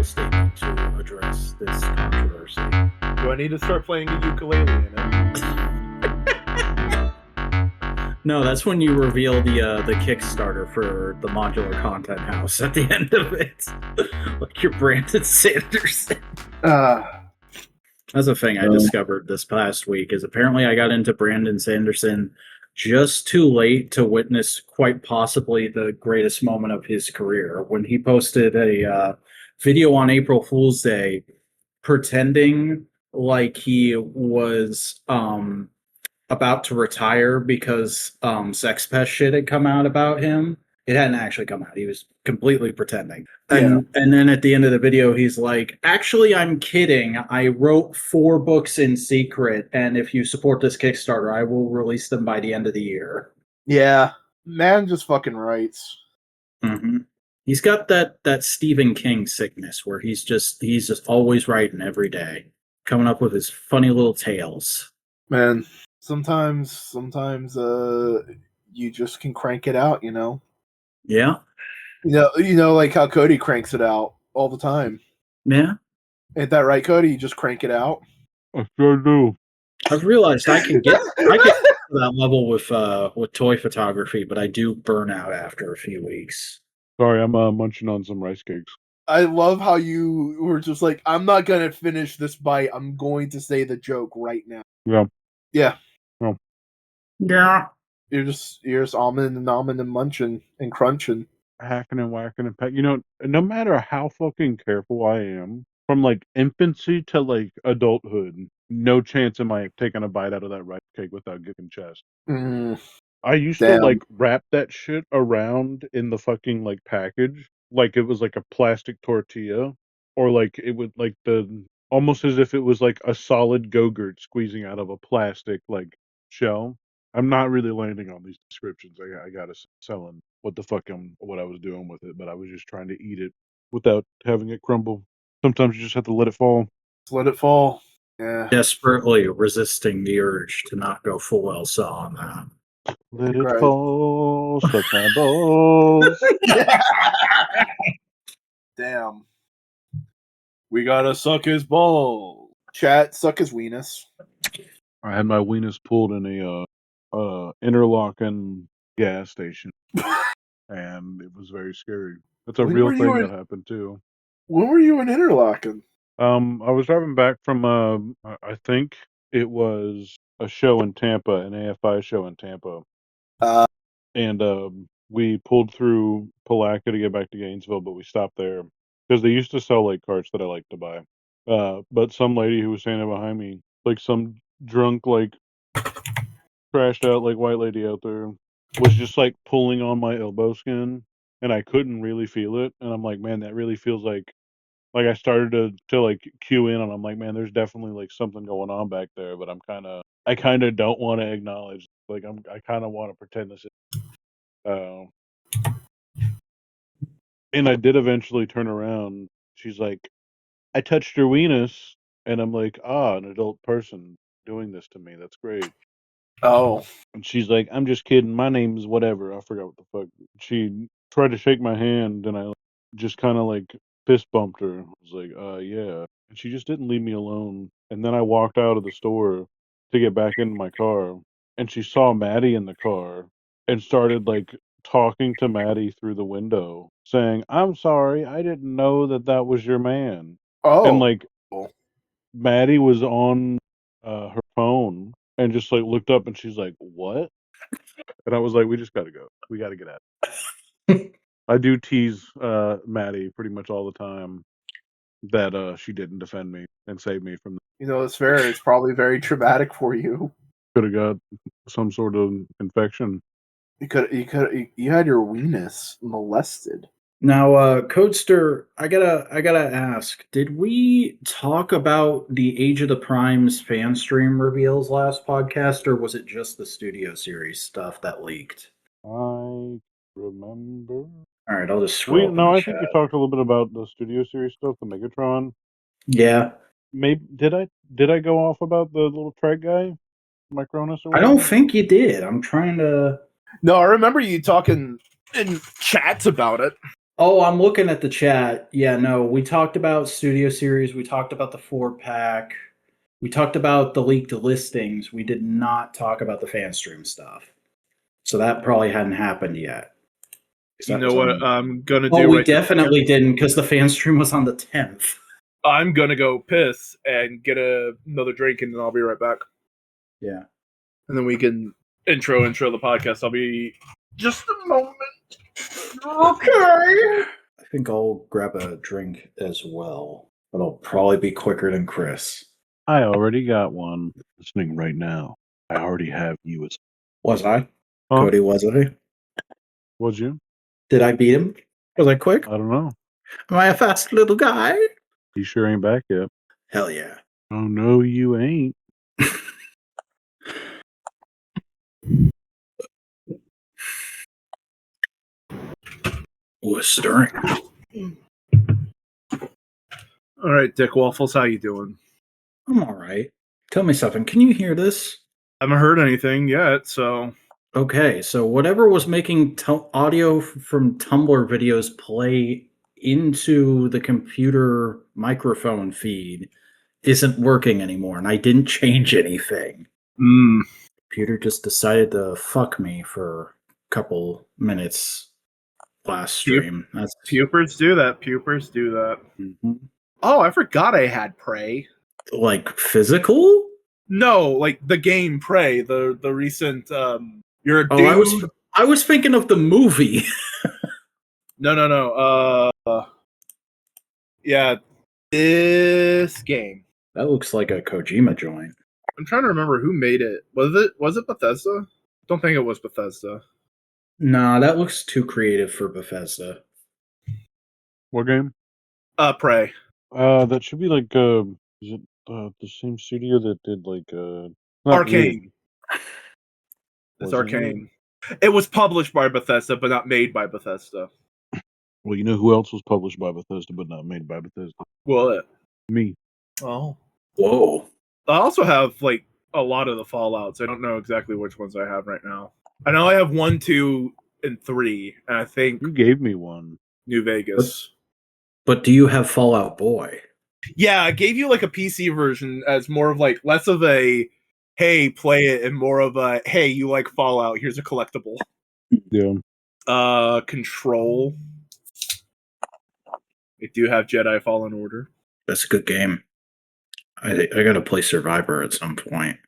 statement to address this controversy. Do I need to start playing a ukulele in it? No, that's when you reveal the Kickstarter for the modular content house at the end of it. Like you're Brandon Sanderson. That's a thing I discovered this past week, is apparently I got into Brandon Sanderson just too late to witness quite possibly the greatest moment of his career, when he posted a video on April Fool's Day pretending like he was about to retire because Sex Pest shit had come out about him. It hadn't actually come out. He was completely pretending. And then at the end of the video, he's like, actually, I'm kidding. I wrote 4 books in secret, and if you support this Kickstarter, I will release them by the end of the year. Yeah. Man just fucking writes. Mm-hmm. He's got that Stephen King sickness where he's just always writing every day, coming up with his funny little tales. Man, sometimes you just can crank it out, you know? Yeah. You know, like how Cody cranks it out all the time. Yeah. Ain't that right, Cody? You just crank it out? I sure do. I've realized I can get to that level with toy photography, but I do burn out after a few weeks. Sorry, I'm munching on some rice cakes. I love how you were just like, I'm not going to finish this bite. I'm going to say the joke right now. Yeah. Yeah. Oh. Yeah. You're just almond and munching and crunching. Hacking and whacking and peck. You know, no matter how fucking careful I am, from like infancy to like adulthood, no chance am I taking a bite out of that rice cake without giving chest. I used to like wrap that shit around in the fucking like package like it was like a plastic tortilla, or like it would like almost as if it was like a solid Go-Gurt squeezing out of a plastic like shell. I'm not really landing on these descriptions. I gotta selling what I was doing with it, but I was just trying to eat it without having it crumble. Sometimes you just have to let it fall. Just let it fall. Yeah. Desperately resisting the urge to not go full Elsa on that. Let it fall, suck my balls. Damn. We gotta suck his ball. Chat, suck his weenus. I had my weenus pulled in a Interlaken gas station, and it was very scary. That's a real thing that happened too. When were you in Interlaken? I was driving back from I think it was a show in Tampa, an AFI show in Tampa, and we pulled through Palatka to get back to Gainesville, but we stopped there because they used to sell like carts that I like to buy. But some lady who was standing behind me, like some drunk, like crashed out, like white lady out there, was just like pulling on my elbow skin, and I couldn't really feel it. And I'm like, man, that really feels like I started to like cue in, and I'm like, man, there's definitely like something going on back there, but I kind of don't want to acknowledge. Like I kind of want to pretend this is. And I did eventually turn around. She's like, I touched your weenus, and I'm like, an adult person doing this to me. That's great. Oh. And she's like, I'm just kidding. My name's whatever. I forgot what the fuck. She tried to shake my hand, and I just kind of like fist bumped her. I was like, yeah. And she just didn't leave me alone. And then I walked out of the store to get back into my car, and she saw Maddie in the car and started like talking to Maddie through the window, saying, I'm sorry, I didn't know that was your man. Oh. And like Maddie was on her phone and just like looked up, and she's like, what? And I was like, we just gotta go. We gotta get out of here. I do tease Maddie pretty much all the time that she didn't defend me and save me from You know, it's fair. It's probably very traumatic for you. Could have got some sort of infection. You had your weenus molested. Now, Codester, I gotta ask, did we talk about the Age of the Primes fan stream reveals last podcast, or was it just the Studio Series stuff that leaked? I remember. All right, I'll just scroll. I think we talked a little bit about the Studio Series stuff, the Megatron. Yeah. Maybe did I go off about the little Trek guy, Micronus? Or I don't think you did. I'm trying to. No, I remember you talking in chats about it. Oh, I'm looking at the chat. Yeah, no, we talked about Studio Series. We talked about the 4-pack. We talked about the leaked listings. We did not talk about the fan stream stuff. So that probably hadn't happened yet. You know what I'm gonna do? Oh, we right definitely didn't because the fan stream was on the 10th. I'm gonna go piss and get another drink, and then I'll be right back. Yeah. And then we can intro the podcast. I'll be just a moment. Okay. I think I'll grab a drink as well. It'll probably be quicker than Chris. I already got one. Listening right now. I already have you as. Was I? Huh? Cody, was I? Was you? Did I beat him? Was I quick? I don't know. Am I a fast little guy? He sure ain't back yet. Hell yeah. Oh no, you ain't. Ooh, it's stirring. All right, Dick Waffles, how you doing? I'm all right. Tell me something. Can you hear this? I haven't heard anything yet, so... Okay, so whatever was making audio from Tumblr videos play into the computer microphone feed isn't working anymore, and I didn't change anything. Computer just decided to fuck me for a couple minutes last stream. Pupers do that. Pupers do that. Mm-hmm. Oh, I forgot I had Prey. Like physical? No, like the game Prey, the recent you're a dude. I was thinking of the movie. No. Yeah, this game. That looks like a Kojima joint. I'm trying to remember who made it. Was it Bethesda? Don't think it was Bethesda. Nah, that looks too creative for Bethesda. What game? Prey. That should be like is it the same studio that did like Arcane. It's Was it? Arcane. It was published by Bethesda, but not made by Bethesda. Well, you know who else was published by Bethesda but not made by Bethesda? What? Me. Oh. Whoa. I also have like a lot of the Fallouts. I don't know exactly which ones I have right now. I know I have 1, 2, and 3, and I think You gave me one. New Vegas. But do you have Fallout Boy? Yeah, I gave you like a PC version as more of like less of a hey, play it, and more of a hey, you like Fallout, here's a collectible. Yeah. Control. I do have Jedi Fallen Order. That's a good game. I gotta play Survivor at some point.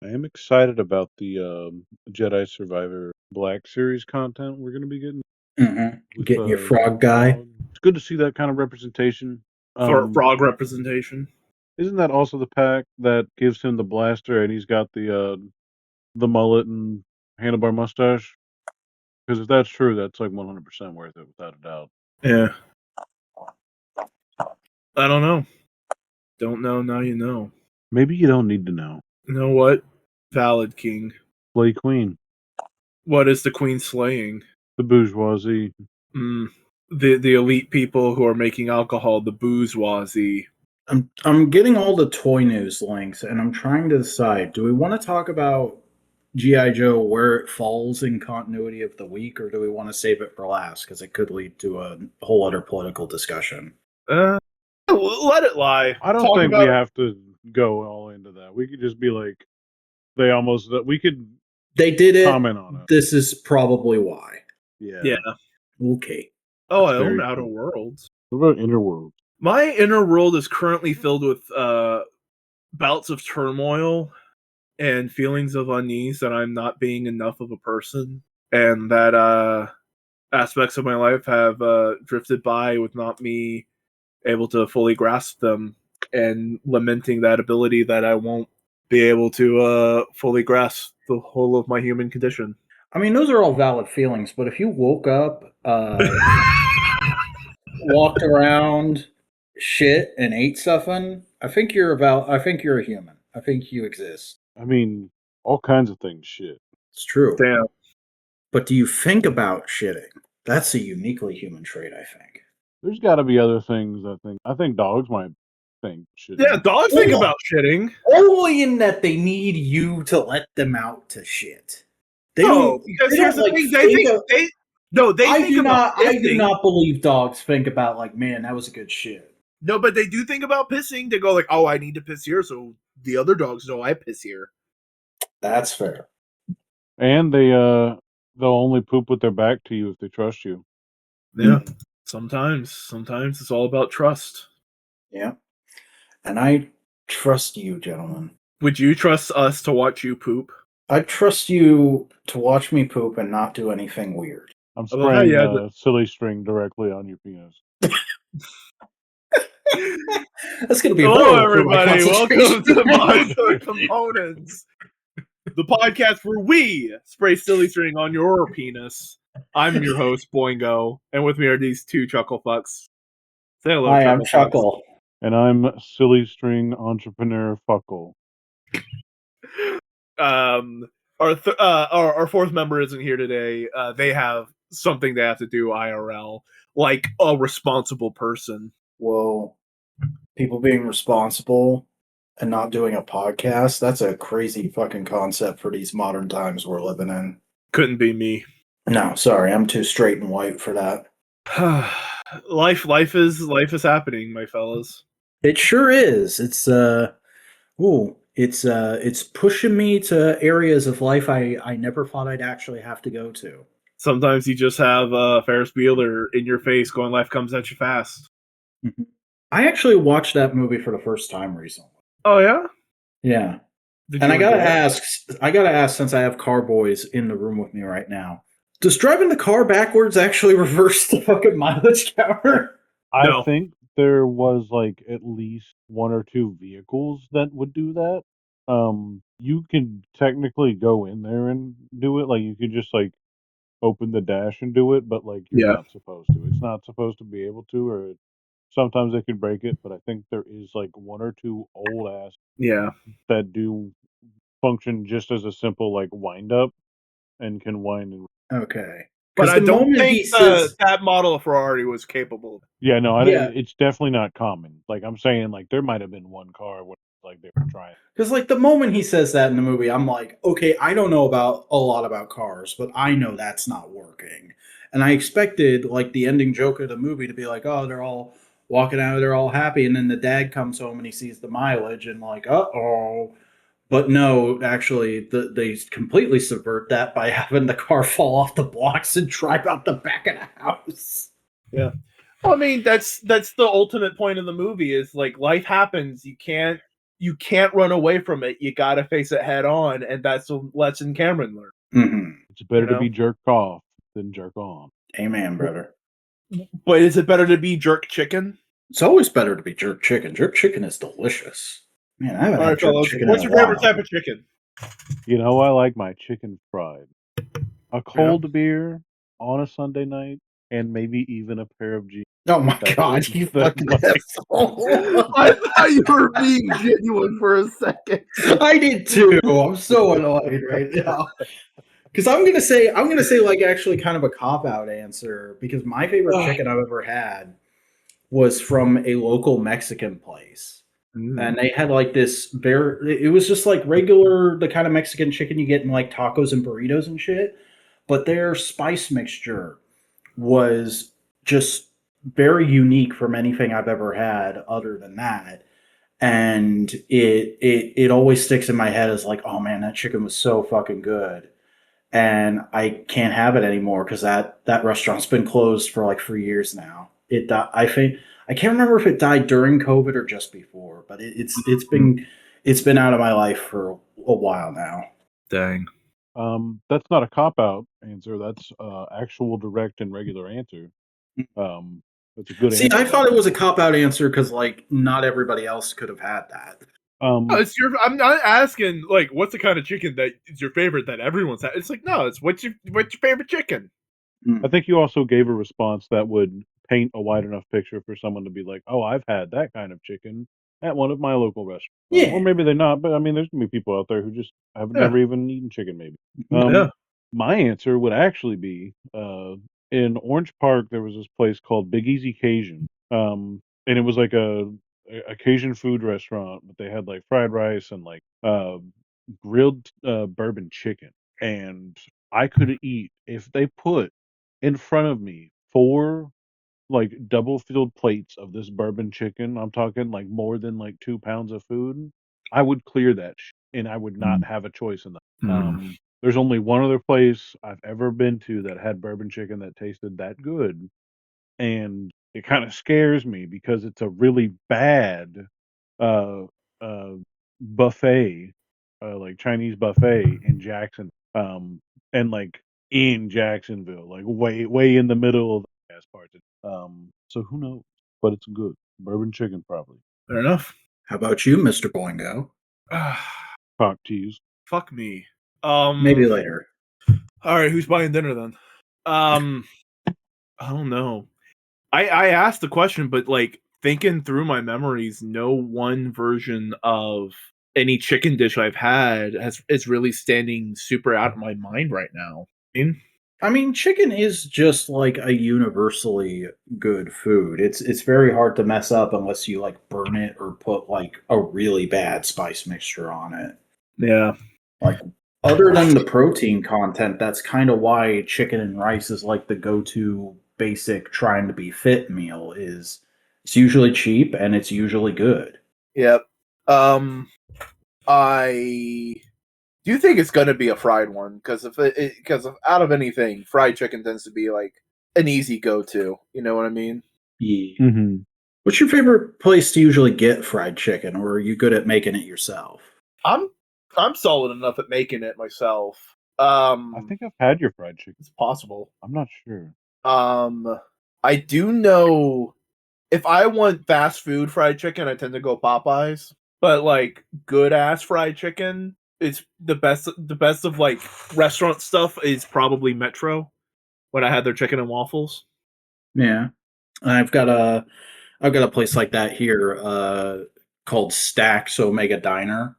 I am excited about the Jedi Survivor Black Series content we're going to be getting. Mm-hmm. Getting your frog guy. It's good to see that kind of representation. Frog representation. Isn't that also the pack that gives him the blaster and he's got the mullet and handlebar mustache? Because if that's true, that's like 100% worth it, without a doubt. Yeah. I don't know. Don't know, now you know. Maybe you don't need to know. You know what? Valid, King. Slay Queen. What is the Queen slaying? The bourgeoisie. The elite people who are making alcohol, the bourgeoisie. I'm getting all the toy news links, and I'm trying to decide: do we want to talk about G.I. Joe where it falls in continuity of the week, or do we want to save it for last because it could lead to a whole other political discussion? Let it lie. I don't think we have to go all into that. We could just be like, they did it. Comment on it. This is probably why. Yeah. Okay. Oh, I own Outer Worlds. What about Inner Worlds? My inner world is currently filled with bouts of turmoil and feelings of unease that I'm not being enough of a person, and that aspects of my life have drifted by with not me able to fully grasp them, and lamenting that ability that I won't be able to fully grasp the whole of my human condition. I mean, those are all valid feelings, but if you woke up, walked around, shit, and ate something, I think you're a human. I think you exist. I mean, all kinds of things shit. It's true. Damn. But do you think about shitting? That's a uniquely human trait, I think. There's got to be other things. I think dogs might think shitting. Yeah, dogs think about shitting. Only in that they need you to let them out to shit. They don't. Because here's the thing: No, they I think do about not. I do pissing. not believe dogs think about like, man, that was a good shit. No, but they do think about pissing. They go like, "Oh, I need to piss here," so the other dogs know I piss here. That's fair. And they'll only poop with their back to you if they trust you. Yeah. Sometimes it's all about trust. Yeah. And I trust you, gentlemen. Would you trust us to watch you poop? I trust you to watch me poop and not do anything weird. I'm I love how you spraying had silly string directly on your penis. That's going to be Hello, horrible for my everybody. Welcome concentration. to Modular Components, the podcast where we spray silly string on your penis. I'm your host, Boingo, and with me are these two chuckle fucks. Say hello, Hi, I'm fucks. Chuckle. And I'm silly string entrepreneur fuckle. Our fourth member isn't here today. They have something they have to do IRL, like a responsible person. Whoa. People being responsible and not doing a podcast, that's a crazy fucking concept for these modern times we're living in. Couldn't be me. No, sorry, I'm too straight and white for that. life is happening, my fellas. It sure is. It's pushing me to areas of life I never thought I'd actually have to go to. Sometimes you just have Ferris Bueller in your face going, "Life comes at you fast." Mm-hmm. I actually watched that movie for the first time recently. Oh yeah, yeah. Did And you I gotta enjoy it? ask, since I have car boys in the room with me right now, does driving the car backwards actually reverse the fucking mileage counter? I No. think there was like at least one or two vehicles that would do that. You can technically go in there and do it. Like you could just like open the dash and do it, but like you're Yeah. not supposed to. It's not supposed to be able to, or sometimes they could break it. But I think there is like one or two old ass Yeah. that do function just as a simple like wind up and can wind and Okay. But I the don't moment think he says, that model of Ferrari was capable. yeah, no, Yeah. it's definitely not common. Like I'm saying, like there might have been one car where like they were trying. because like the moment he says that in the movie, I'm like, okay, I don't know about a lot about cars, but I know that's not working. And I expected like the ending joke of the movie to be like, oh, they're all walking out, they're all happy, and then the dad comes home and he sees the mileage and like, uh-oh. But no, actually, they completely subvert that by having the car fall off the blocks and drive out the back of the house. Yeah. Well, I mean, that's the ultimate point of the movie is like life happens. You can't run away from it. You got to face it head on, and that's a lesson Cameron learned. Mm-hmm. It's better You to know? be jerked off than jerk on. Amen, brother. But is it better to be jerk chicken? It's always better to be jerk chicken. Jerk chicken is delicious. Man, I haven't All had right, jerk fellas. chicken What's in a your favorite while. type of chicken? You know, I like my chicken fried. A cold beer on a Sunday night, and maybe even a pair of jeans. Oh my That's god, it. you That's fucking like- asshole. I thought you were being genuine for a second. I did too. I'm so annoyed right now. Because I'm gonna say like actually kind of a cop-out answer, because my favorite chicken I've ever had was from a local Mexican place. And they had like this it was just like regular, the kind of Mexican chicken you get in like tacos and burritos and shit. But their spice mixture was just very unique from anything I've ever had other than that. And it always sticks in my head as like, oh man, that chicken was so fucking good. And I can't have it anymore because that restaurant's been closed for like 3 years now. I think I can't remember if it died during COVID or just before, but it's been out of my life for a while now. Dang. That's not a cop out answer. That's actual direct and regular answer. That's a good See, answer. I thought it was a cop out answer because like not everybody else could have had that. I'm not asking like what's the kind of chicken that is your favorite that everyone's had. It's like no, it's what's your favorite chicken. I think you also gave a response that would paint a wide enough picture for someone to be like, "Oh, I've had that kind of chicken at one of my local restaurants." Yeah. Or maybe they're not, but I mean, there's gonna be people out there who just have never even eaten chicken. Maybe. Yeah. My answer would actually be in Orange Park. There was this place called Big Easy Cajun, and it was like a Cajun food restaurant, but they had like fried rice and like grilled bourbon chicken, and I could eat if they put in front of me 4 like double filled plates of this bourbon chicken. I'm talking like more than like 2 pounds of food. I would clear that and I would not have a choice in that. There's only one other place I've ever been to that had bourbon chicken that tasted that good, and it kind of scares me because it's a really bad uh uh buffet, like Chinese buffet in Jackson, and like in Jacksonville, like way in the middle of the ass parts. So who knows? But it's good bourbon chicken, probably. Fair enough. How about you, Mr. Boingo? Cock tease. Fuck me. Maybe later. All right, who's buying dinner then? I don't know. I asked the question, but like thinking through my memories, no one version of any chicken dish I've had is really standing super out of my mind right now. I mean, chicken is just like a universally good food. It's very hard to mess up unless you like burn it or put like a really bad spice mixture on it. Yeah. Like other than the protein content, that's kind of why chicken and rice is like the go-to basic trying to be fit meal is it's usually cheap and it's usually good. Yep. I do think it's going to be a fried one because out of anything, fried chicken tends to be like an easy go-to. You know what I mean? Yeah. Mm-hmm. What's your favorite place to usually get fried chicken, or are you good at making it yourself? I'm solid enough at making it myself. I think I've had your fried chicken. It's possible. I'm not sure. I do know if I want fast food fried chicken, I tend to go Popeyes. But like good ass fried chicken, it's the best. The best of like restaurant stuff is probably Metro. When I had their chicken and waffles. Yeah, I've got a place like that here called Stacks Omega Diner.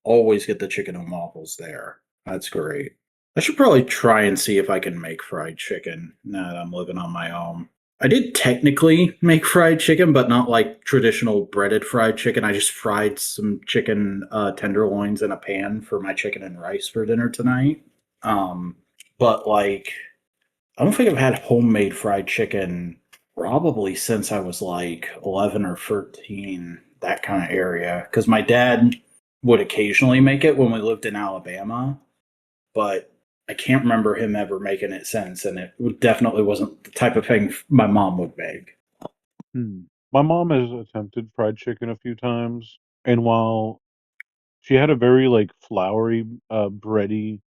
Always get the chicken and waffles there. That's great. I should probably try and see if I can make fried chicken now that I'm living on my own. I did technically make fried chicken, but not like traditional breaded fried chicken. I just fried some chicken tenderloins in a pan for my chicken and rice for dinner tonight. But like, I don't think I've had homemade fried chicken probably since I was like 11 or 13, that kind of area. Because my dad would occasionally make it when we lived in Alabama, but I can't remember him ever making it since, and it definitely wasn't the type of thing my mom would make. My mom has attempted fried chicken a few times, and while she had a very like floury, bready,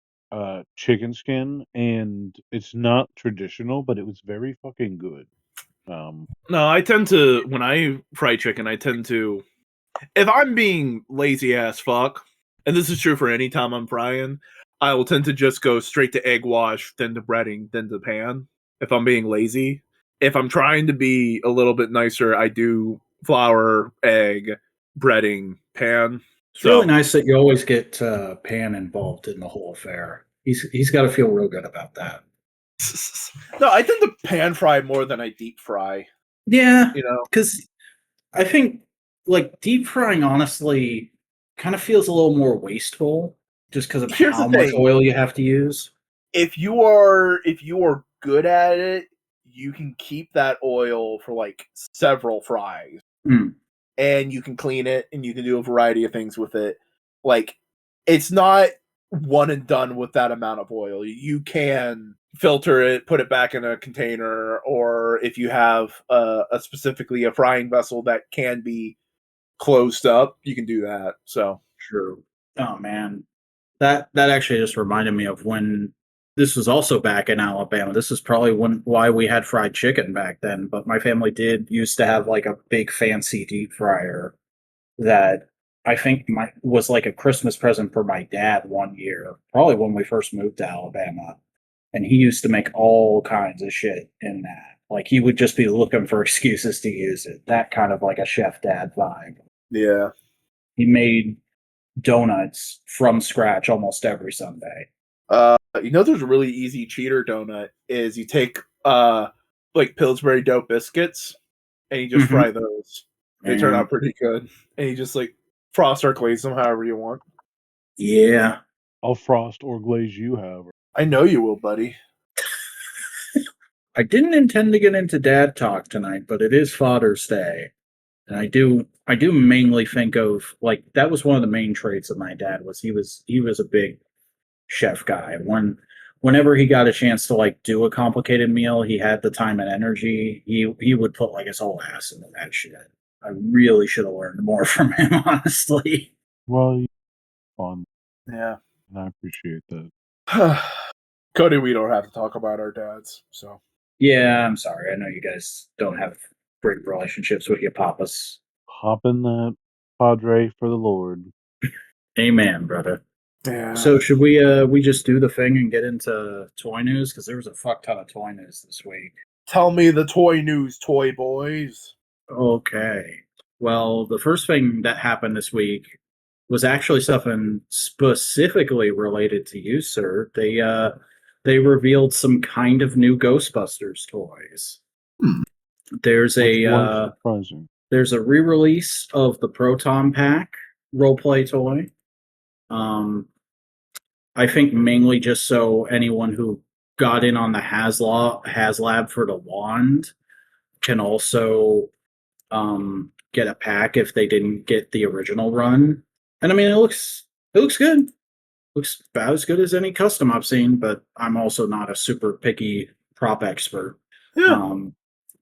chicken skin, and it's not traditional, but it was very fucking good. No, I tend to when I fry chicken, I tend to if I'm being lazy ass fuck, and this is true for any time I'm frying, I will tend to just go straight to egg wash, then to breading, then to pan. If I'm being lazy, if I'm trying to be a little bit nicer, I do flour, egg, breading, pan. It's really nice that you always get Pan involved in the whole affair. He's got to feel real good about that. No, I tend to pan fry more than I deep fry. Yeah, You know, because I think like deep frying honestly kind of feels a little more wasteful just because of Here's how the much thing. oil you have to use. If you are good at it, you can keep that oil for like several fries. And you can clean it and you can do a variety of things with it. Like it's not one and done with that amount of oil. You can filter it, put it back in a container, or if you have specifically a frying vessel that can be closed up, you can do that. So True. Oh man, that actually just reminded me of when this was also back in Alabama. This is probably why we had fried chicken back then. But my family did used to have like a big fancy deep fryer that I think was like a Christmas present for my dad one year, probably when we first moved to Alabama. And he used to make all kinds of shit in that. Like he would just be looking for excuses to use it. That kind of like a chef dad vibe. yeah. He made donuts from scratch almost every Sunday. There's a really easy cheater donut is you take like Pillsbury dough biscuits and you just fry those. They turn out pretty good. And you just like frost or glaze them however you want. Yeah. I'll frost or glaze you, however. I know you will, buddy. I didn't intend to get into dad talk tonight, but it is Father's Day. And I do mainly think of like that was one of the main traits of my dad was he was a big chef guy. Whenever he got a chance to like do a complicated meal, he had the time and energy. He would put like his whole ass into that shit. I really should have learned more from him, honestly. Well, you're fun, Yeah. and I appreciate that. Cody, we don't have to talk about our dads, so. Yeah, I'm sorry. I know you guys don't have great relationships with your papas. Hop in that Padre for the Lord. Amen, brother. Yeah. So should we just do the thing and get into toy news? Because there was a fuck ton of toy news this week. Tell me the toy news, toy boys. Okay. Well, the first thing that happened this week was actually something specifically related to you, sir. They revealed some kind of new Ghostbusters toys. There's Which a was surprising. there's a re-release of the Proton Pack roleplay toy. I think mainly just so anyone who got in on the HasLab for the wand can also get a pack if they didn't get the original run. And I mean, it looks good. Looks about as good as any custom I've seen, but I'm also not a super picky prop expert. Yeah.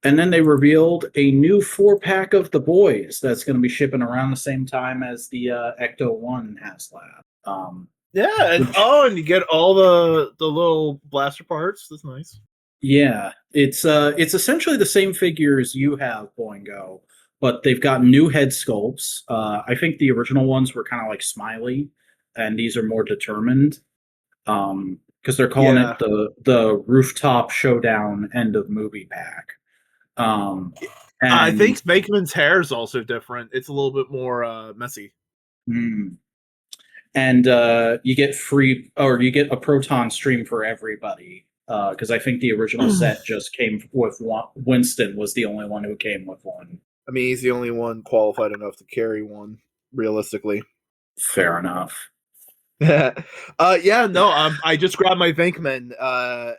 And then they revealed a new 4-pack of the boys that's going to be shipping around the same time as the Ecto One HasLab. Yeah, and and you get all the little blaster parts. That's nice. Yeah, it's essentially the same figures you have, Boingo, but they've got new head sculpts. I think the original ones were kind of like smiley, and these are more determined. Because they're calling it the rooftop showdown end of movie pack. And I think Spakeman's hair is also different. It's a little bit more messy. And you get you get a proton stream for everybody. Because I think the original set just came with one. Winston was the only one who came with one. I mean, he's the only one qualified enough to carry one, realistically. Fair enough. Yeah, no, I just grabbed my Venkman.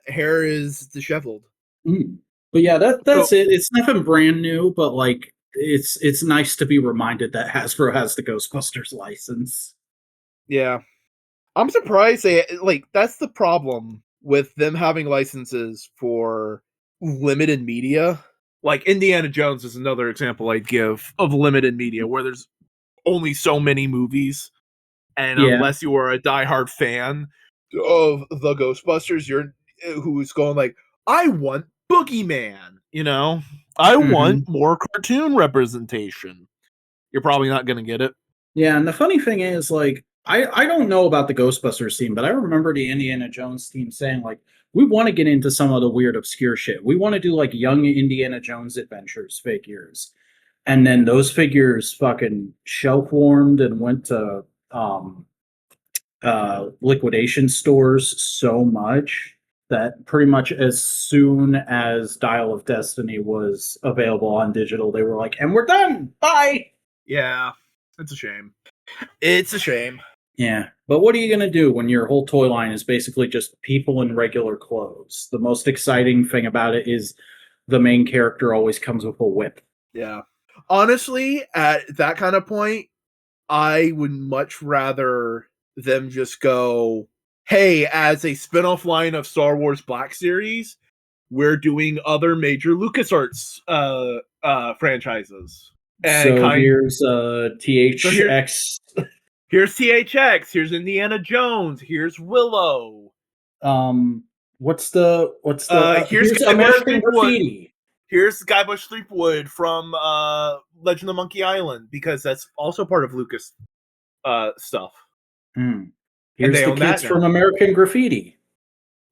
Hair is disheveled. But yeah, that's it. It's nothing brand new, but like it's nice to be reminded that Hasbro has the Ghostbusters license. Yeah. I'm surprised that's the problem with them having licenses for limited media. Like Indiana Jones is another example I'd give of limited media where there's only so many movies. And unless you are a diehard fan of the Ghostbusters, who's going like, I want Boogeyman, I want more cartoon representation. You're probably not going to get it. Yeah, and the funny thing is, like, I don't know about the Ghostbusters team, but I remember the Indiana Jones team saying, like, we want to get into some of the weird, obscure shit. We want to do, like, young Indiana Jones adventures figures. And then those figures fucking shelf-warmed and went to liquidation stores so much that pretty much as soon as Dial of Destiny was available on digital, they were like, and we're done! Bye! Yeah, it's a shame. It's a shame. Yeah, but what are you going to do when your whole toy line is basically just people in regular clothes? The most exciting thing about it is the main character always comes with a whip. Yeah. Honestly, at that kind of point, I would much rather them just go, hey, as a spin-off line of Star Wars Black Series, we're doing other major LucasArts franchises. And so here's THX. Here's THX. Here's Indiana Jones. Here's Willow. What's the here's American Graffiti. Here's Guybrush Threepwood from Legend of Monkey Island, because that's also part of Lucas stuff. Here's the kids from American Graffiti.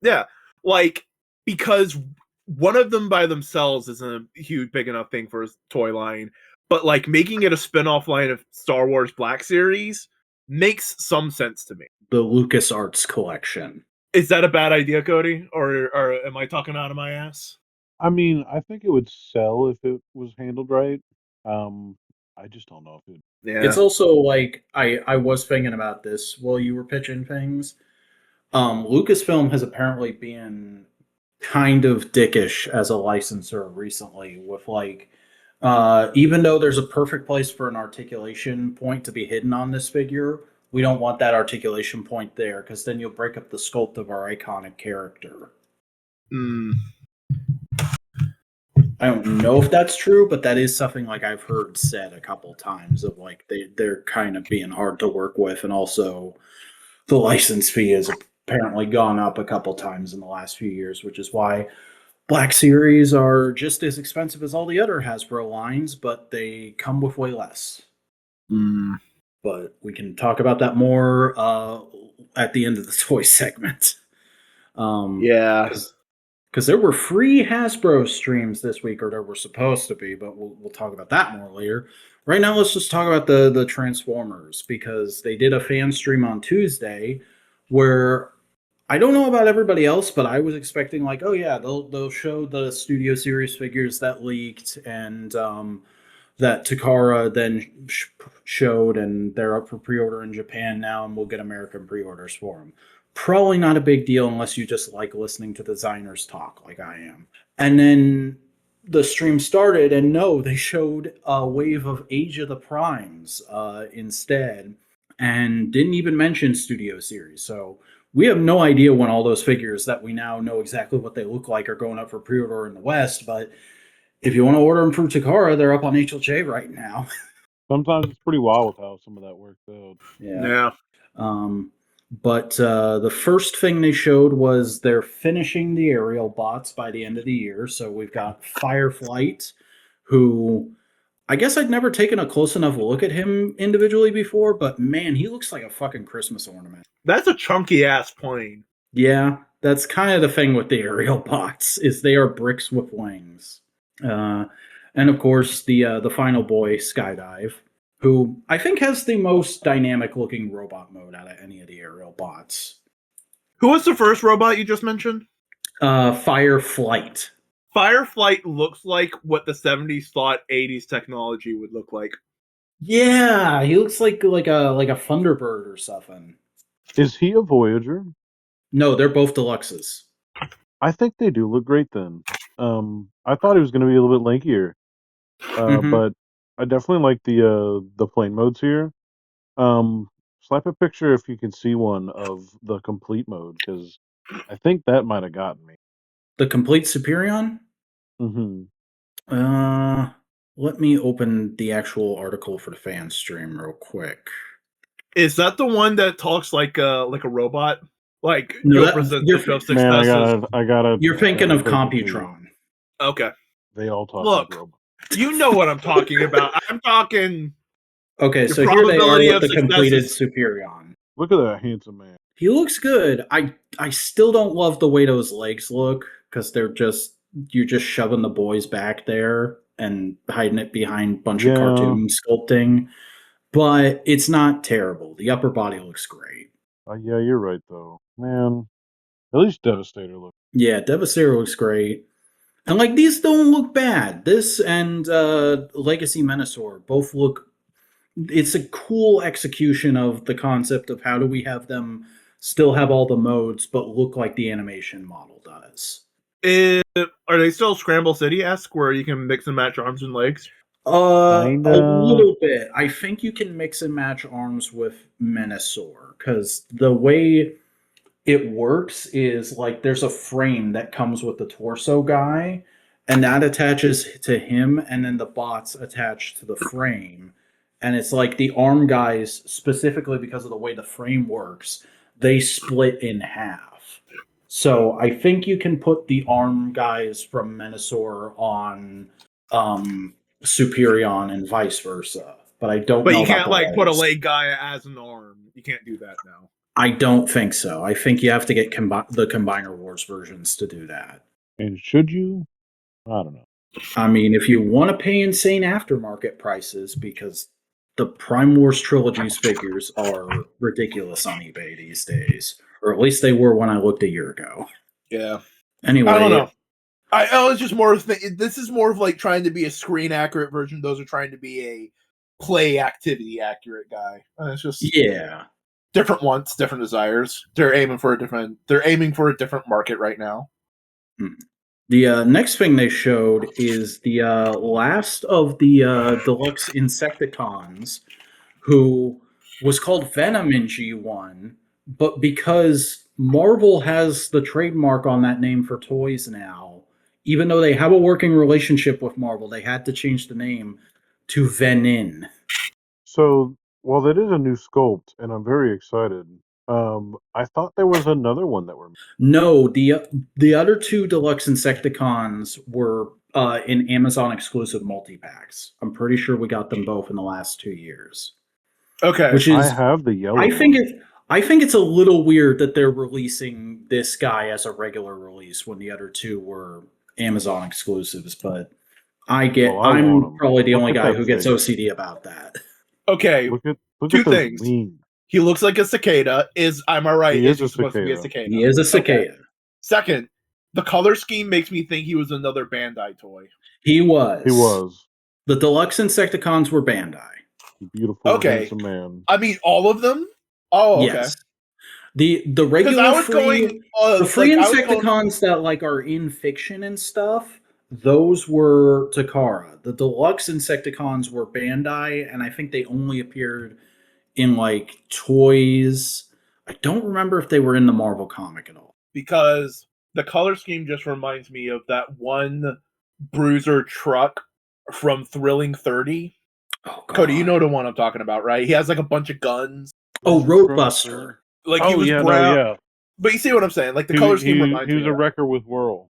Yeah, like, because one of them by themselves isn't a huge, big enough thing for a toy line, but like making it a spin-off line of Star Wars Black Series makes some sense to me. The LucasArts collection. Is that a bad idea, Cody? Or am I talking out of my ass? I mean, I think it would sell if it was handled right. I just don't know if it. Yeah. It's also like I was thinking about this while you were pitching things. Lucasfilm has apparently been kind of dickish as a licensor recently with even though there's a perfect place for an articulation point to be hidden on this figure, we don't want that articulation point there because then you'll break up the sculpt of our iconic character. I don't know if that's true, but that is something I've heard said a couple times of they're kind of being hard to work with, and also the license fee has apparently gone up a couple times in the last few years, which is why Black Series are just as expensive as all the other Hasbro lines, but they come with way less. But we can talk about that more at the end of the toy segment. Because there were free Hasbro streams this week, or there were supposed to be, but we'll talk about that more later. Right now, let's just talk about the Transformers, because they did a fan stream on Tuesday where I don't know about everybody else, but I was expecting oh yeah, they'll show the Studio Series figures that leaked and that Takara then showed, and they're up for pre-order in Japan now, and we'll get American pre-orders for them. Probably not a big deal unless you just like listening to designers talk like I am. And then the stream started, and no, they showed a wave of Age of the Primes instead, and didn't even mention Studio Series. So we have no idea when all those figures that we now know exactly what they look like are going up for pre-order in the West, but if you want to order them through Takara, they're up on HLJ right now. Sometimes it's pretty wild with how some of that works out. Yeah. But the first thing they showed was they're finishing the aerial bots by the end of the year. So we've got Fireflight, who I guess I'd never taken a close enough look at him individually before, but man, he looks like a fucking Christmas ornament. That's a chunky ass plane. Yeah, that's kind of the thing with the aerial bots, is they are bricks with wings. And of course, the final boy, Skydive, who I think has the most dynamic looking robot mode out of any of the aerial bots. Who was the first robot you just mentioned? Fireflight. Fireflight looks like what the 70s thought 80s technology would look like. Yeah, he looks like a Thunderbird or something. Is he a Voyager? No, they're both deluxes. I think they do look great then. I thought he was going to be a little bit lankier, but I definitely like the plane modes here. Slap a picture if you can see one of the complete mode, because I think that might have gotten me. The complete Superion? Let me open the actual article for the fan stream real quick. Is that the one that talks like a robot? Like no, representative of successes? I gotta. You're thinking of Computron. Okay. They all talk Look, like robots. You know what I'm talking about. I'm talking. Okay, so here they are with the completed Superion. Look at that handsome man. He looks good. I still don't love the way those legs look, because you're just shoving the boys back there and hiding it behind a bunch of cartoon sculpting. But it's not terrible. The upper body looks great. Yeah, you're right though. Man, at least Devastator looks. Yeah, Devastator looks great. And these don't look bad. This and Legacy Menasor both look. It's a cool execution of the concept of how do we have them still have all the modes but look like the animation model does. Are they still Scramble City-esque where you can mix and match arms and legs? A little bit. I think you can mix and match arms with Menasor, because the way it works is there's a frame that comes with the torso guy, and that attaches to him, and then the bots attach to the frame. And it's the arm guys, specifically because of the way the frame works, they split in half. So I think you can put the arm guys from Menasor on Superion and vice versa. But I don't know. But you can't put a leg guy as an arm. You can't do that now. I don't think so. I think you have to get the Combiner Wars versions to do that. And should you? I don't know. I mean, if you want to pay insane aftermarket prices, because the Prime Wars Trilogy's figures are ridiculous on eBay these days. Or at least they were when I looked a year ago. Yeah. Anyway. I don't know. It's just more of this is more of trying to be a screen accurate version. Those are trying to be a play activity accurate guy. It's just different wants, different desires. They're aiming for a different market right now. The next thing they showed is the last of the deluxe Insecticons, who was called Venom in G1, but because Marvel has the trademark on that name for toys now, even though they have a working relationship with Marvel, they had to change the name to Venin. So, while that is a new sculpt, and I'm very excited, I thought there was another one that were. No, the other two deluxe Insecticons were in Amazon exclusive multi packs. I'm pretty sure we got them both in the last 2 years. Okay. Which I is have the yellow I think one. I think it's a little weird that they're releasing this guy as a regular release when the other two were Amazon exclusives, but Well, I want I'm them. probably the Look only at guy that who gets thing. OCD about that. Okay. Look Two at those things. wings. He looks like a cicada. Am I right? He is Is he a supposed to be a cicada. cicada? He is a cicada. Okay. Second, the color scheme makes me think he was another Bandai toy. He was. He was. The deluxe Insecticons were Bandai. Beautiful, Okay. handsome man. I mean, all of them? Oh, okay. Yes. The Because regular I was free going, the free I was going. Insecticons that like are in fiction and stuff, those were Takara. The deluxe Insecticons were Bandai, and I think they only appeared in like toys. I don't remember if they were in the Marvel comic at all. Because the color scheme just reminds me of that one Bruiser truck from Thrilling 30. Oh God. Cody, you know the one I'm talking about, right? He has like a bunch of guns. Oh, Bruiser truck, Roadbuster. Like he Oh was yeah, brown. no, yeah. But you see what I'm saying? Like the color scheme reminds He me was a of that. wrecker with Whirl.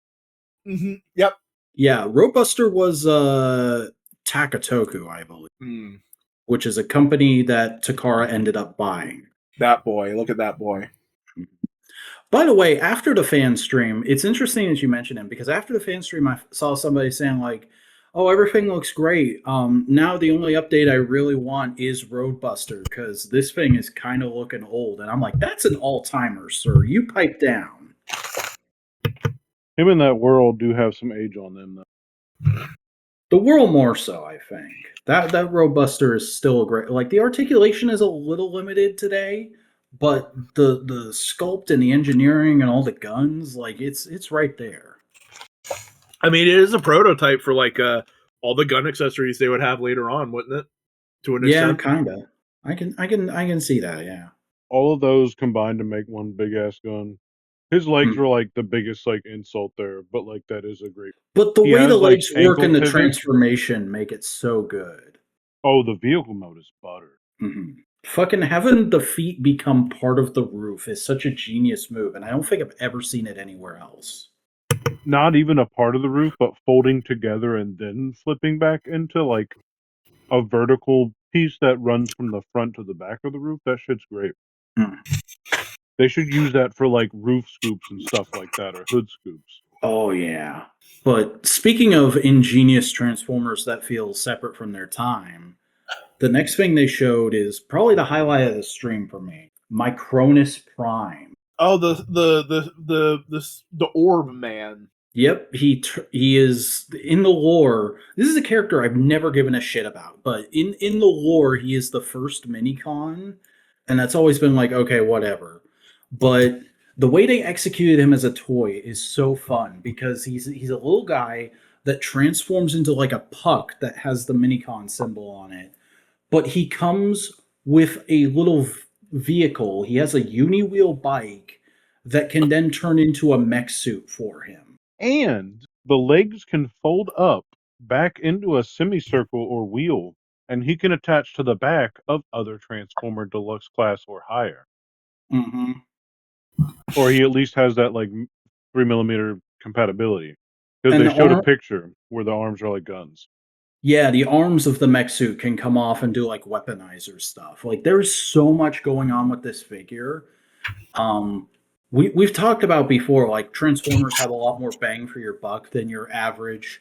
Mm-hmm. Yep. Yeah, Roadbuster was Takatoku, I believe, which is a company that Takara ended up buying. That boy. Look at that boy. By the way, after the fan stream, it's interesting that you mentioned him because after the fan stream, I saw somebody saying like, "Oh, everything looks great. Now the only update I really want is Roadbuster because this thing is kind of looking old." And I'm like, "That's an all timer, sir. You pipe down." Him and that Whirl do have some age on them, though. The world more so, I think. That Roadbuster is still a great. Like the articulation is a little limited today, but the sculpt and the engineering and all the guns, like it's right there. I mean, it is a prototype for like all the gun accessories they would have later on, wouldn't it? To an extent. Kinda. I can see that. Yeah. All of those combined to make one big ass gun. His legs were like the biggest like insult there, but like that is a great. But the He way the has, like, legs work ankle and the pivots. transformation make it so good. Oh, the vehicle mode is butter. Fucking having the feet become part of the roof is such a genius move, and I don't think I've ever seen it anywhere else. Not even a part of the roof, but folding together and then flipping back into like a vertical piece that runs from the front to the back of the roof. That shit's great. They should use that for like roof scoops and stuff like that, or hood scoops. Oh yeah. But speaking of ingenious transformers that feel separate from their time, the next thing they showed is probably the highlight of the stream for me. Micronus Prime. Oh, the orb man. Yep, he is in the lore. This is a character I've never given a shit about, but in the lore, he is the first minicon, and that's always been like, okay, whatever. But the way they executed him as a toy is so fun because he's a little guy that transforms into like a puck that has the minicon symbol on it, but he comes with a little vehicle. He has a uni-wheel bike that can then turn into a mech suit for him. And the legs can fold up back into a semicircle or wheel, and he can attach to the back of other Transformer Deluxe class or higher. Or he at least has that like 3mm compatibility. Because they showed a picture where the arms are like guns. Yeah, the arms of the mech suit can come off and do like weaponizer stuff. Like there's so much going on with this figure. We've talked about before, like Transformers have a lot more bang for your buck than your average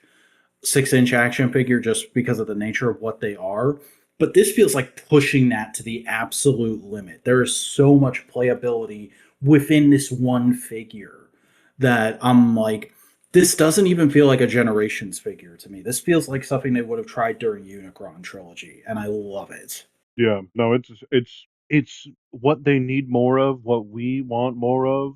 6-inch action figure just because of the nature of what they are. But this feels like pushing that to the absolute limit. There is so much playability within this one figure that I'm like, this doesn't even feel like a Generations figure to me. This feels like something they would have tried during Unicron trilogy, and I love it. Yeah, no, it's what they need more of, what we want more of.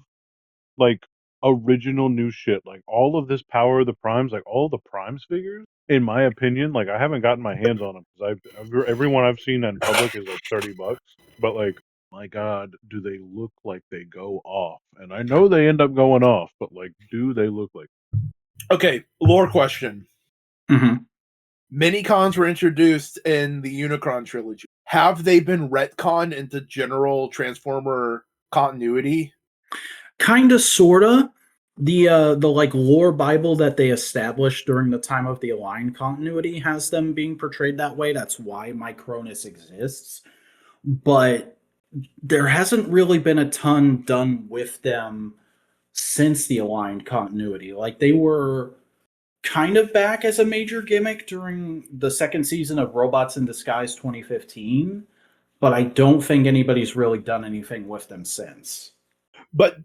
Like original new shit. Like all of this Power of the Primes, like all the Primes figures, in my opinion, like I haven't gotten my hands on them because everyone I've seen in public is like $30, but like my God, do they look like they go off? And I know they end up going off, but like, do they look like? Okay, lore question. Mm-hmm. Mini-cons were introduced in the Unicron trilogy. Have they been retconned into general Transformer continuity? Kinda, sorta. The like lore Bible that they established during the time of the Aligned continuity has them being portrayed that way. That's why Micronus exists. But there hasn't really been a ton done with them since the Aligned continuity. Like they were kind of back as a major gimmick during the second season of Robots in Disguise 2015, but I don't think anybody's really done anything with them since. But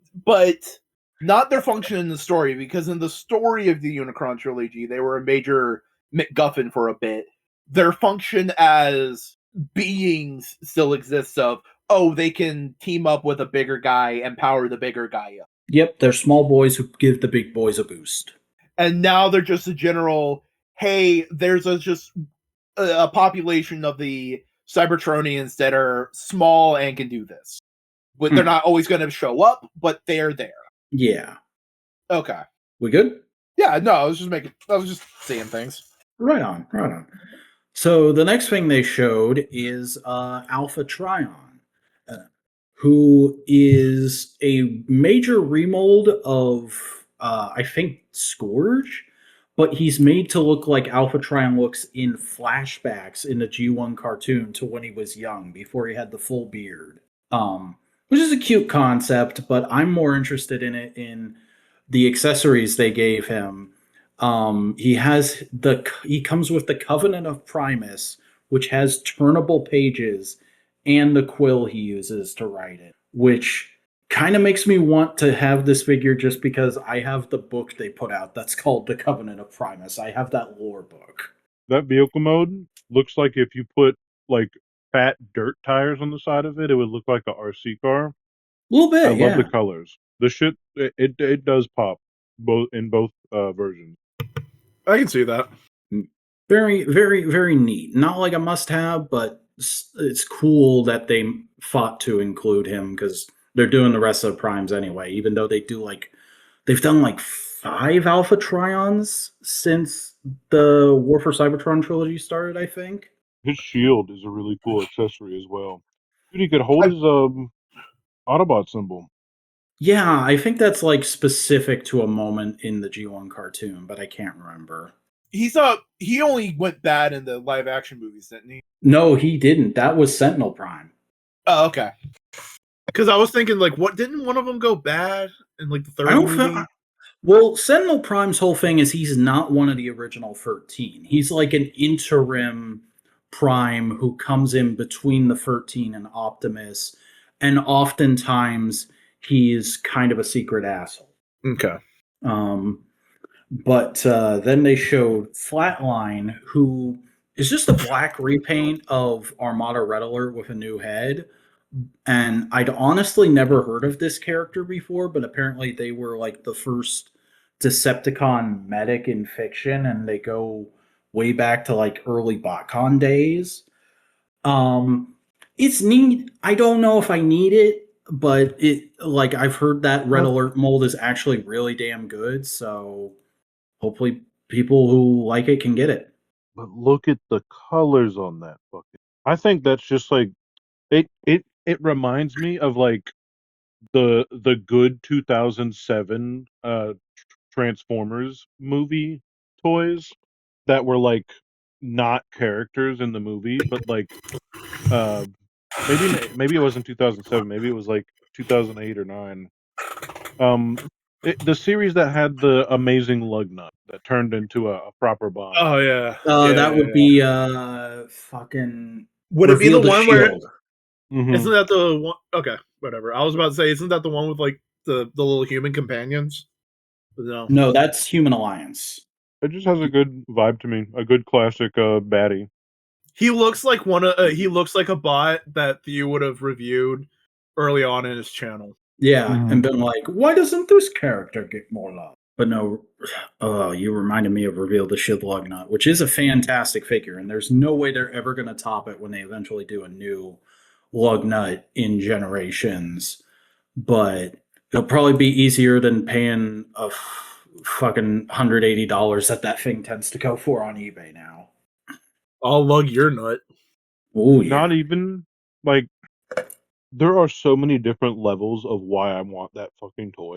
not their function in the story, because in the story of the Unicron trilogy, they were a major MacGuffin for a bit. Their function as beings still exists of, oh, they can team up with a bigger guy and power the bigger guy up. Yep, they're small boys who give the big boys a boost. And now they're just a general, hey, there's just a population of the Cybertronians that are small and can do this. But they're not always going to show up, but they're there. Yeah. Okay. We good? Yeah, no, I was just saying things. Right on, right on. So the next thing they showed is Alpha Trion, who is a major remold of, I think, Scourge, but he's made to look like Alpha Trion looks in flashbacks in the G1 cartoon to when he was young, before he had the full beard. Which is a cute concept, but I'm more interested in it in the accessories they gave him. He comes with the Covenant of Primus, which has turnable pages, and the quill he uses to write it, which kind of makes me want to have this figure just because I have the book they put out that's called The Covenant of Primus. I have that lore book. That vehicle mode looks like if you put like fat dirt tires on the side of it, it would look like a RC car. A little bit, I love yeah. the colors. The shit, it does pop both versions. I can see that. Very, very, very neat. Not like a must-have, but it's cool that they fought to include him because they're doing the rest of the primes anyway. Even though they've done like 5 Alpha Trions since the War for Cybertron trilogy started, I think. His shield is a really cool accessory as well. Dude, he could hold his Autobot symbol. Yeah, I think that's like specific to a moment in the G1 cartoon, but I can't remember. He only went bad in the live action movies, didn't he? No, he didn't. That was Sentinel Prime. Oh, okay. Because I was thinking, like, what, didn't one of them go bad in like the third movie? Well, Sentinel Prime's whole thing is he's not one of the original 13. He's like an interim Prime who comes in between the 13 and Optimus, and oftentimes he's kind of a secret asshole. Okay. But then they showed Flatline, who is just a black repaint of Armada Red Alert with a new head. And I'd honestly never heard of this character before, but apparently they were like the first Decepticon medic in fiction, and they go way back to like early BotCon days. It's neat. I don't know if I need it, but I've heard that Red Alert mold is actually really damn good, so hopefully people who like it can get it. But look at the colors on that fucking. I think that's just like it reminds me of like the good 2007 Transformers movie toys that were like not characters in the movie, but like maybe it wasn't 2007, maybe it was like 2008 or 9. The series that had the amazing lug nut that turned into a proper bomb. Oh yeah. That would be fucking. Would it be the one where? Mm-hmm. Isn't that the one? Okay, whatever. I was about to say, isn't that the one with like the little human companions? No, that's Human Alliance. It just has a good vibe to me. A good classic baddie. He looks like he looks like a bot that you would have reviewed early on in his channel. Yeah, Mhm. and been like, why doesn't this character get more love? But no, oh, you reminded me of Reveal the Shid Lugnut, which is a fantastic figure, and there's no way they're ever going to top it when they eventually do a new Lugnut in Generations. But it'll probably be easier than paying a fucking $180 that thing tends to go for on eBay now. I'll lug your nut. Oh yeah, Not even like there are so many different levels of why I want that fucking toy.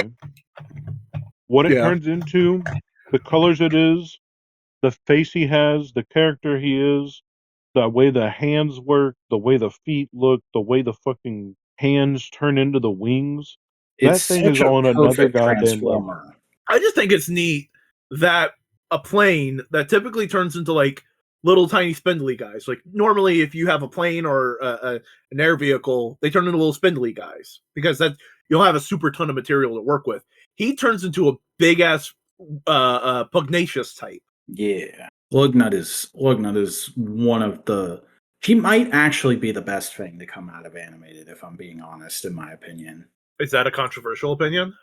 What it Yeah. turns into, the colors it is, the face he has, the character he is, the way the hands work, the way the feet look, the way the fucking hands turn into the wings. it's That thing is such a on another perfect goddamn level. transformer. I just think it's neat that a plane that typically turns into like little tiny spindly guys. Like normally, if you have a plane or an air vehicle, they turn into little spindly guys because that you'll have a super ton of material to work with. He turns into a big ass pugnacious type. Yeah, Lugnut is one of the. He might actually be the best thing to come out of animated, if I'm being honest, in my opinion. Is that a controversial opinion?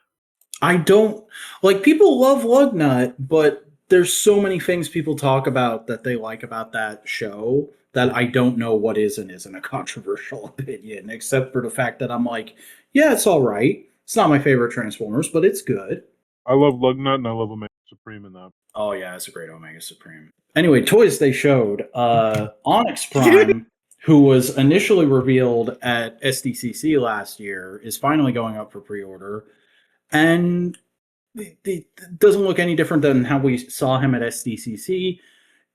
I don't like people love Lugnut, but there's so many things people talk about that they like about that show that I don't know what is and isn't a controversial opinion, except for the fact that I'm like, yeah, it's all right. It's not my favorite Transformers, but it's good. I love Lugnut and I love Omega Supreme in that. Oh yeah, it's a great Omega Supreme. Anyway, toys they showed. Onyx Prime, who was initially revealed at SDCC last year, is finally going up for pre-order. And it doesn't look any different than how we saw him at SDCC.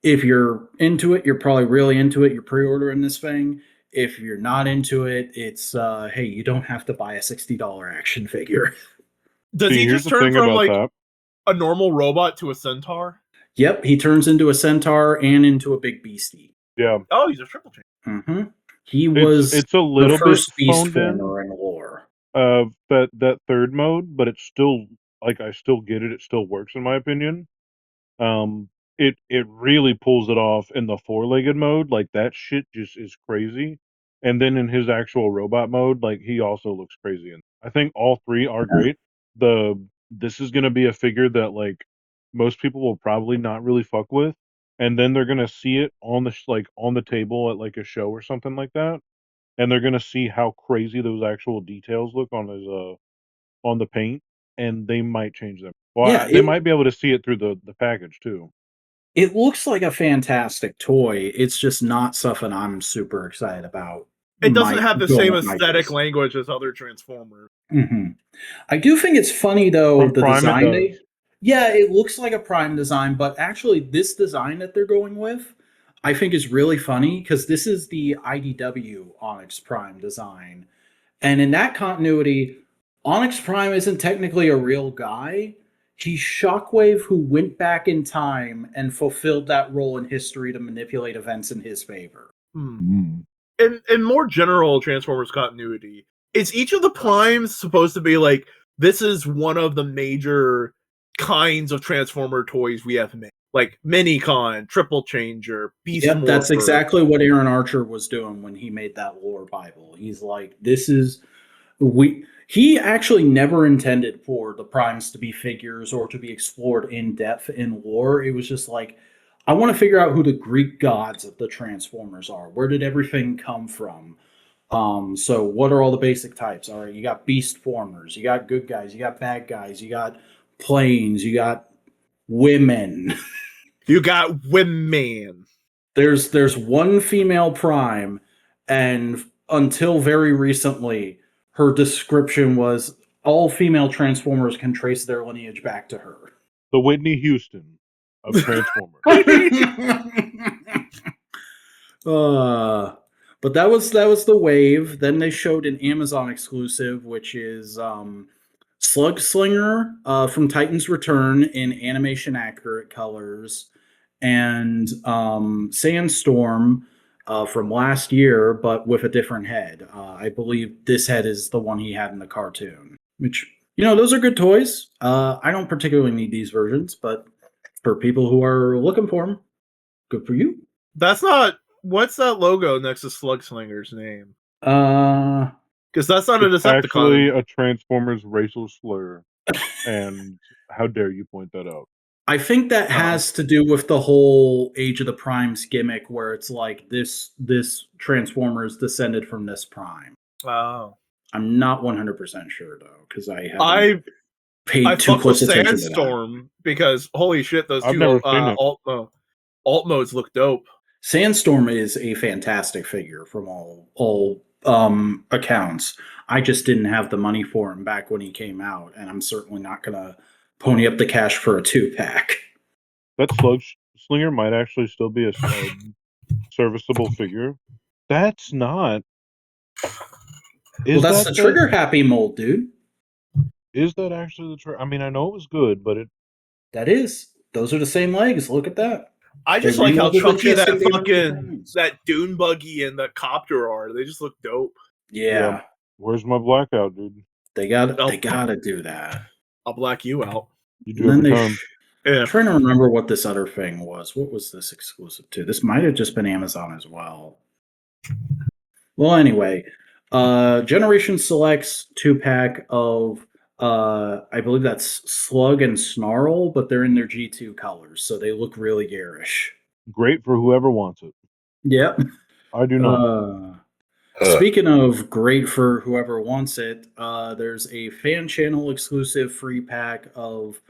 If you're into it, you're probably really into it. You're pre-ordering this thing. If you're not into it, it's hey, you don't have to buy a $60 action figure. Does See, he here's just the turn thing from about like that. a normal robot to a centaur? Yep, he turns into a centaur and into a big beastie. Yeah. Oh, he's a triple chain. Mm-hmm. He was It's a the little bit first beast phoned in former in lore. of that third mode, but it's still like I still get it. It still works in my opinion. Um, it really pulls it off in the four-legged mode. Like that shit just is crazy. And then in his actual robot mode, like he also looks crazy. And I think all three are great. This is gonna be a figure that like most people will probably not really fuck with, and then they're gonna see it on the like on the table at like a show or something like that, and they're gonna see how crazy those actual details look on his on the paint, and they might change them. Well, Yeah, they might be able to see it through the package too. it looks like a fantastic toy. It's just not something I'm super excited about. It doesn't My have the going same with my aesthetic taste. language as other Transformers. Mhm. I do think it's funny though From the Prime, it design they. does. Yeah, it looks like a Prime design, but actually this design that they're going with, I think is really funny because this is the IDW Onyx Prime design. And in that continuity, Onyx Prime isn't technically a real guy. He's Shockwave who went back in time and fulfilled that role in history to manipulate events in his favor. In more general Transformers continuity, is each of the primes supposed to be like this is one of the major kinds of Transformer toys we have made? Like Minicon, Triple Changer, Beast Yep, that's Morpher. exactly what Aaron Archer was doing when he made that lore Bible. He's like, this is we he actually never intended for the primes to be figures or to be explored in depth in lore. It was just like, I want to figure out who the Greek gods of the Transformers are. Where did everything come from? So what are all the basic types? All right, you got beast formers, you got good guys, you got bad guys, you got planes, you got women. You got women. There's one female prime, and until very recently, her description was all female Transformers can trace their lineage back to her. The Whitney Houston of Transformers. uh, but that was the wave. Then they showed an Amazon exclusive, which is Slug Slinger from Titan's Return in animation accurate colors, and Sandstorm from last year, but with a different head. I believe this head is the one he had in the cartoon, which, those are good toys. I don't particularly need these versions, but for people who are looking for them, good for you. That's not what's that logo next to Slugslinger's name? Uh, Because that's not a It's actually Decepticon. a Transformers racial slur, and how dare you point that out? I think that has to do with the whole Age of the Primes gimmick, where it's like this Transformers descended from this Prime. Oh. I'm not 100% sure though, because I haven't I paid too fuck with close attention to that. Sandstorm because holy shit, those I've two never seen it. alt modes look dope. Sandstorm is a fantastic figure from all accounts. I just didn't have the money for him back when he came out, and I'm certainly not gonna pony up the cash for a 2-pack. That Slug Slinger might actually still be a serviceable figure. That's not. Well, that's the trigger happy mold, dude. Is that actually the trigger? I mean, I know it was good, but That is. Those are the same legs. Look at that. I just like how chunky that dune buggy and the copter are. They just look dope. Yeah. Where's my blackout, dude? They gotta do that. I'll black you out. You do every time. Yeah. I'm trying to remember what this other thing was. What was this exclusive to? This might have just been Amazon as well. Well, anyway, Generation Selects 2-pack of I believe that's Slug and Snarl, but they're in their G2 colors, so they look really garish. Great for whoever wants it. Yep. I do not. Speaking of great for whoever wants it, there's a fan channel exclusive free pack of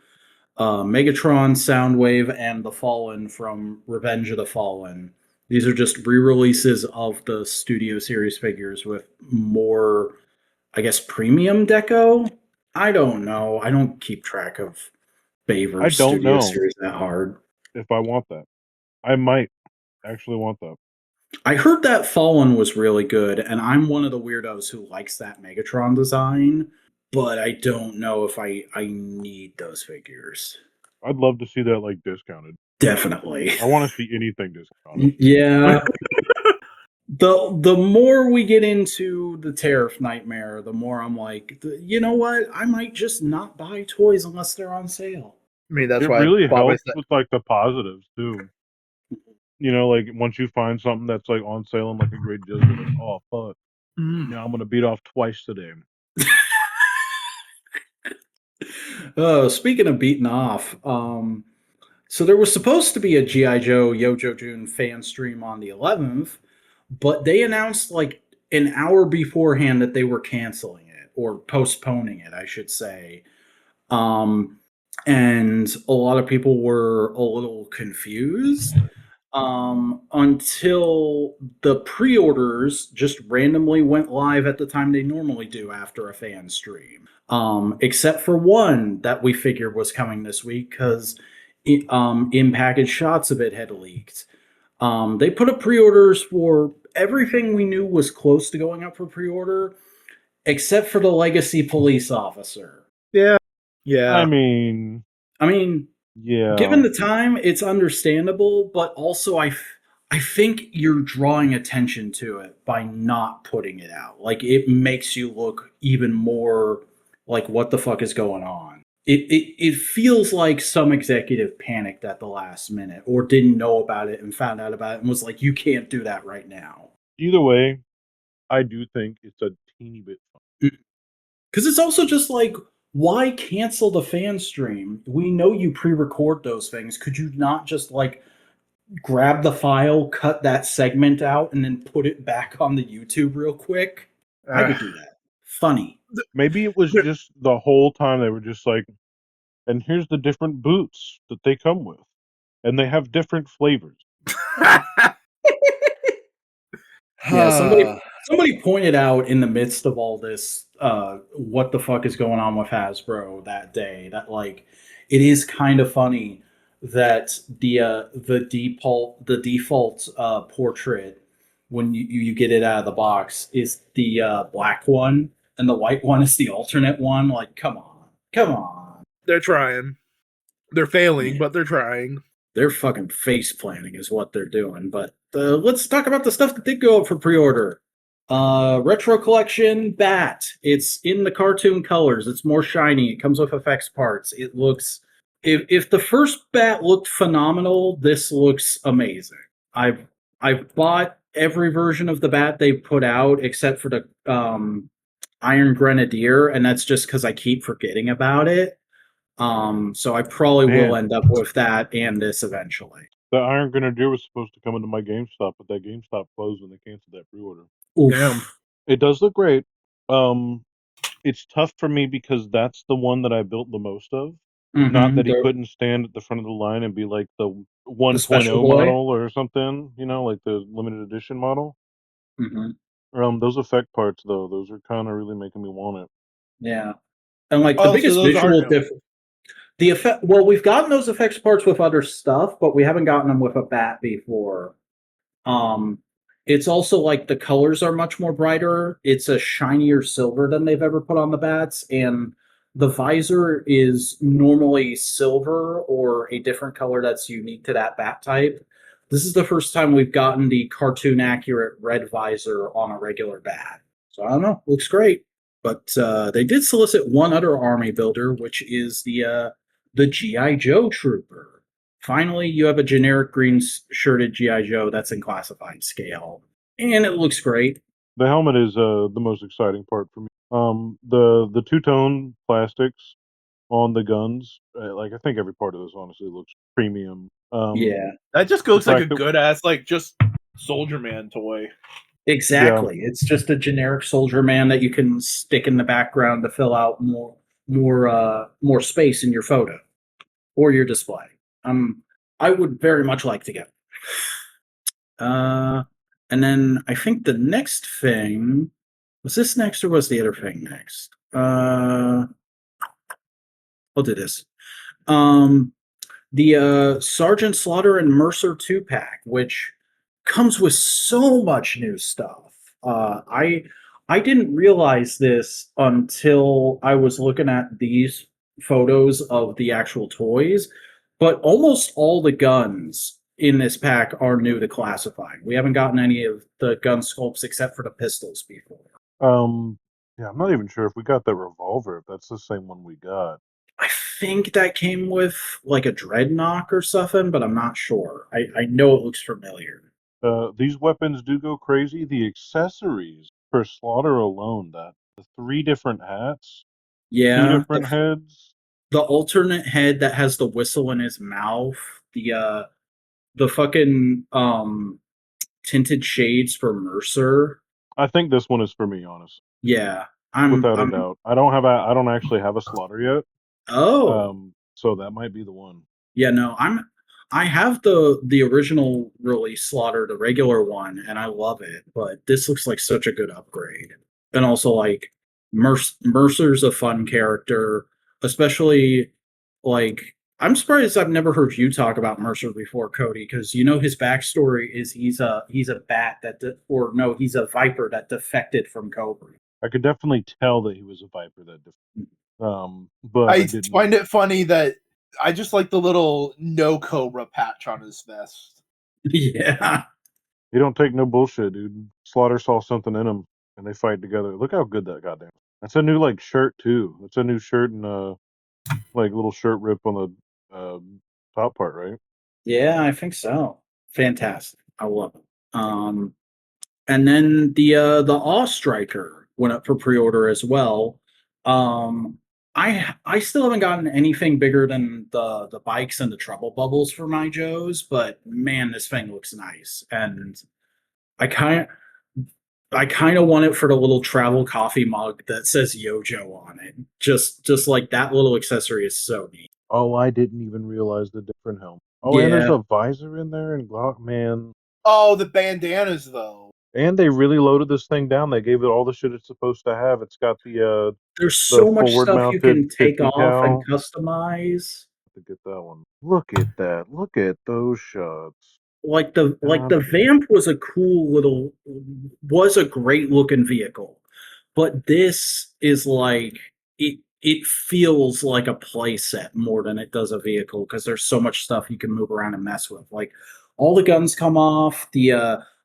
Megatron, Soundwave, and The Fallen from Revenge of the Fallen. These are just re-releases of the Studio Series figures with more, I guess, premium deco? I don't know. I don't keep track of Baver's Studio Series that hard. If I want that. I might actually want that. I heard that Fallen was really good, and I'm one of the weirdos who likes that Megatron design, but I don't know if I need those figures. I'd love to see that like discounted. Definitely. I want to see anything discounted. Yeah. The more we get into the tariff nightmare, the more I'm like, you know what? I might just not buy toys unless they're on sale. I mean, that's it why really helps with like the positives too. You know, like once you find something that's like on sale and like a great deal, you're like, oh fuck. Now I'm gonna beat off twice today. Speaking of beating off, so there was supposed to be a G.I. Joe Yojo June fan stream on the 11th, but they announced like an hour beforehand that they were canceling it or postponing it, I should say. And a lot of people were a little confused until the pre-orders just randomly went live at the time they normally do after a fan stream. Except for one that we figured was coming this week because in-package shots of it had leaked. They put up pre-orders for everything we knew was close to going up for pre-order, except for the Legacy Police Officer. Yeah. I mean, yeah. Given the time, it's understandable, but also I think you're drawing attention to it by not putting it out. Like it makes you look even more like what the fuck is going on. It feels like some executive panicked at the last minute or didn't know about it and found out about it and was like, you can't do that right now. Either way, I do think it's a teeny bit fun. Because it's also just like, why cancel the fan stream? We know you pre-record those things. Could you not just like grab the file, cut that segment out, and then put it back on the YouTube real quick? I could do that. Funny. Maybe it was just the whole time they were just like, and here's the different boots that they come with. And they have different flavors. Yeah, somebody pointed out in the midst of all this, what the fuck is going on with Hasbro that day, that like it is kind of funny that the default portrait when you get it out of the box is the black one and the white one is the alternate one. Like, come on. They're trying. They're failing, but they're trying. They're fucking face planting is what they're doing. But let's talk about the stuff that did go up for pre-order. Retro Collection Bat. It's in the cartoon colors. It's more shiny. It comes with effects parts. It looks... If the first Bat looked phenomenal, this looks amazing. I've bought every version of the Bat they put out except for the Iron Grenadier, and that's just because I keep forgetting about it. So I probably will Man. end up with that and this eventually. The Iron Grenadier was supposed to come into my GameStop, but that GameStop closed when they canceled that pre-order. Oof. Damn. It does look great. It's tough for me because that's the one that I built the most of. Not that he couldn't stand at the front of the line and be like the 1.0 boy? model or something, like the limited edition model. Mhm. Those effect parts though, those are kind of really making me want it. Yeah. And like the Oh, so biggest those are visual new. difference, the effect. Well, we've gotten those effects parts with other stuff, but we haven't gotten them with a bat before. Um, it's also like the colors are much more brighter. It's a shinier silver than they've ever put on the bats, and the visor is normally silver or a different color that's unique to that bat type. This is the first time we've gotten the cartoon accurate red visor on a regular bat. So I don't know, looks great. But they did solicit one other army builder, which is the GI Joe Trooper. Finally, you have a generic green shirted GI Joe that's in classified scale, and it looks great. The helmet is the most exciting part for me. The two-tone plastics on the guns, like I think every part of this honestly looks premium. Yeah, That just looks like a fact that- good ass, like just Soldier Man toy. exactly. It's just a generic soldier man that you can stick in the background to fill out more space in your photo or your display. I would very much like to get. And then I think the next thing was this next or was the other thing next? I'll do this. The Sergeant Slaughter and Mercer 2-pack, which comes with so much new stuff. I didn't realize this until I was looking at these photos of the actual toys, but almost all the guns in this pack are new to classified. We haven't gotten any of the gun sculpts except for the pistols before. Yeah, I'm not even sure if we got that revolver, if that's the same one we got. I think that came with like a dreadnought or something, but I'm not sure. I know it looks familiar. These weapons do go crazy. The accessories for Slaughter alone, the 3 different hats, 2 Yeah, different heads. the alternate head that has the whistle in his mouth, the fucking tinted shades for Mercer. I think this one is for me, honestly, Yeah, without a I'm doubt. I don't actually have a Slaughter yet. oh So that might be the one. yeah, no, I have the original release Slaughter, the regular one, and I love it, but this looks like such a good upgrade. And also like Mercer's a fun character, especially like I'm surprised I've never heard you talk about Mercer before, Cody, because you know his backstory is he's a bat or no, he's a viper that defected from Cobra. I could definitely tell that he was a Viper but I didn't. find it funny that I just like the little no Cobra patch on his vest. Yeah. You don't take no bullshit, dude. Slaughter saw something in him, and they fight together. Look how good that goddamn. That's a new shirt too. That's a new shirt and little shirt rip on the top part, right? Yeah, I think so. Fantastic. I love it. And then the Awe Striker went up for pre-order as well. I still haven't gotten anything bigger than the bikes and the trouble bubbles for my Joes, but man, this thing looks nice. And I kind of want it for the little travel coffee mug that says Yojo on it. Just like that little accessory is so neat. Oh, I didn't even realize the different helmet. Oh, and there's a visor in there, and man. Oh, the bandanas though. And they really loaded this thing down. They gave it all the shit it's supposed to have. It's got the There's so much stuff you forward-mounted can take 50 off and cal. customize. To get that one. Look at that. Look at those shots. Like the Vamp was was a great looking vehicle, but this is like it feels like a playset more than it does a vehicle because there's so much stuff you can move around and mess with. Like all the guns come off, the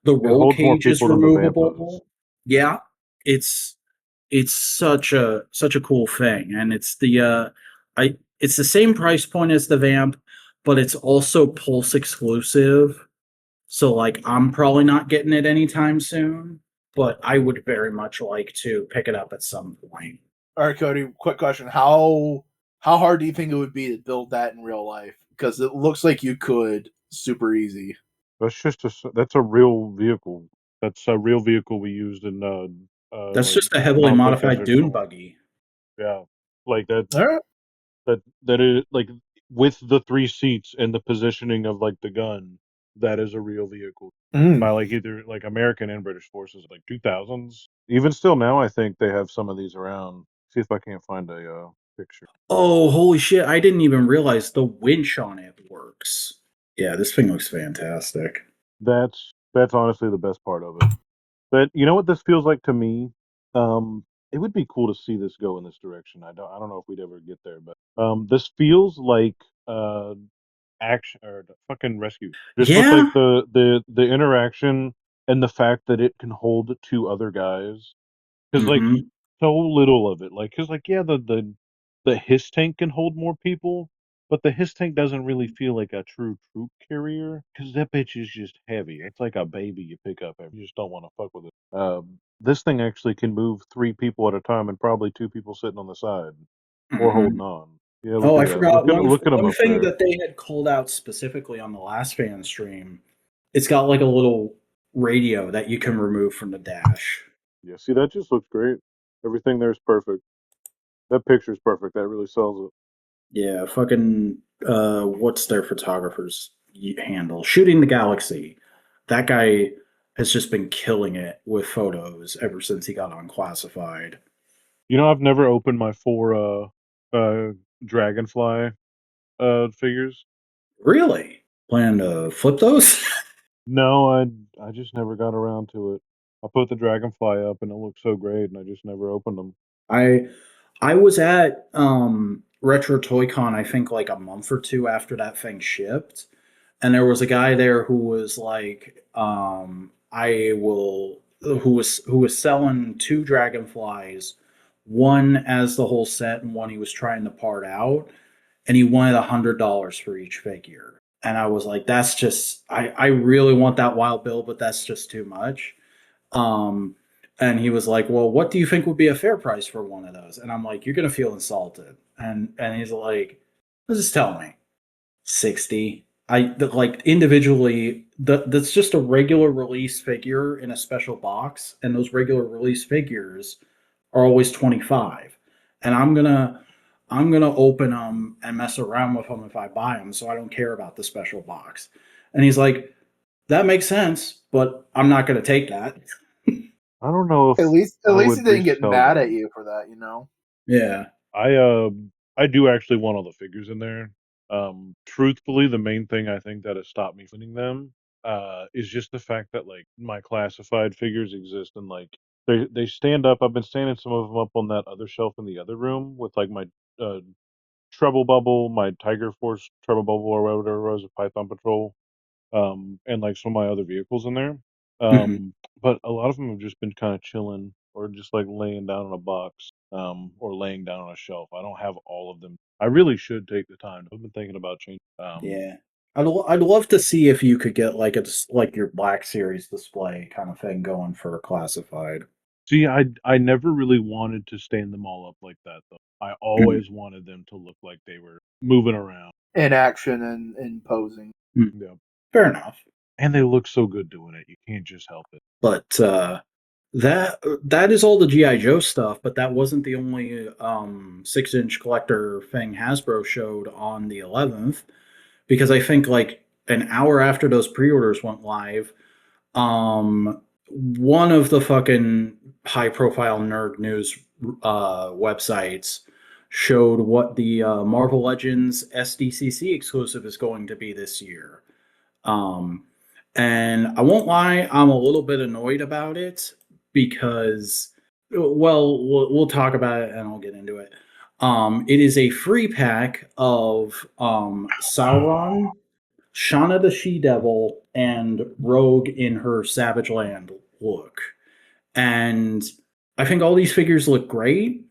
roll holds more cage is people than the Vamp does. removable. Yeah, it's such a cool thing, and it's the same price point as the Vamp, but it's also Pulse exclusive. So like I'm probably not getting it anytime soon. but I would very much like to pick it up at some point. All right, Cody. Quick question: How hard do you think it would be to build that in real life? Because it looks like you could super easy. That's a real vehicle. That's a real vehicle we used in That's like just a heavily Conflict modified Desert dune Storm. buggy. Yeah, like that. All right. That is like with the 3 seats and the positioning of like the gun. That is a real vehicle by like either like American and British forces, like 2000s. Even still now, I think they have some of these around. See if I can't find a picture. Oh, holy shit. I didn't even realize the winch on it works. Yeah, this thing looks fantastic. That's honestly the best part of it. But you know what this feels like to me? It would be cool to see this go in this direction. I don't know if we'd ever get there, but this feels like action or the fucking rescue. Just with Yeah. like the interaction and the fact that it can hold 2 other guys. Because like Mm-hmm. so little of it. Like because like yeah, the his tank can hold more people, but the his tank doesn't really feel like a true troop carrier because that bitch is just heavy. It's like a baby you pick up and you just don't want to fuck with it. This thing actually can move 3 people at a time and probably 2 people sitting on the side or Mm-hmm. holding on. Yeah, look Oh, at I that. forgot Look at them one up thing there. that they had called out specifically on the last fan stream. It's got like a little radio that you can remove from the dash. Yeah, see that just looks great. Everything there is perfect. That picture's perfect. That really sells it. Yeah, fucking what's their photographer's handle? Shooting the Galaxy. That guy has just been killing it with photos ever since he got on Classified. You know, I've never opened my 4 dragonfly figures. Really? Plan to flip those? No, I just never got around to it. I put the dragonfly up and it looked so great, and I just never opened them. I I was at Retro Toy Con, I think like a month or two after that thing shipped, and there was a guy there who was like, I will who was selling 2 dragonflies, one as the whole set and one he was trying to part out, and he wanted $100 for each figure. And I was like, that's just I really want that Wild Bill, but that's just too much. Um, and he was like, "Well, what do you think would be a fair price for one of those?" And I'm like, "You're gonna feel insulted." And he's like, "Just tell me, 60." Like individually, that's just a regular release figure in a special box, and those regular release figures are always 25. And I'm gonna open them and mess around with them if I buy them, so I don't care about the special box. And he's like, "That makes sense, but I'm not gonna take that." I don't know if At least I he would didn't get resell mad at them. you for that, you know. Yeah. I do actually want all the figures in there. Truthfully, the main thing I think that has stopped me winning them is just the fact that like my classified figures exist and like they stand up. I've been standing some of them up on that other shelf in the other room with like my uh, Treble Bubble, my Tiger Force Treble Bubble or whatever it was, a Python Patrol, and like some of my other vehicles in there. Mhm. But a lot of them have just been kind of chilling or just like laying down in a box, or laying down on a shelf. I don't have all of them. I really should take the time. I've been thinking about changing. Yeah. I'd love to see if you could get like like your Black Series display kind of thing going for classified. See, I never really wanted to stand them all up like that though. I Mhm. always wanted them to look like they were moving around. In action and posing. Mm. Yeah. Fair enough. And they look so good doing it. You can't just help it. But that is all the GI Joe stuff. But that wasn't the only 6-inch collector thing Hasbro showed on the 11th, because I think like an hour after those pre-orders went live, one of the fucking high profile nerd news websites showed what the Marvel Legends SDCC exclusive is going to be this year. Um, and I won't lie, I'm a little bit annoyed about it because, well, we'll talk about it and I'll get into it. It is a free pack of Sauron, Shauna the She Devil, and Rogue in her Savage Land look. And I think all these figures look great,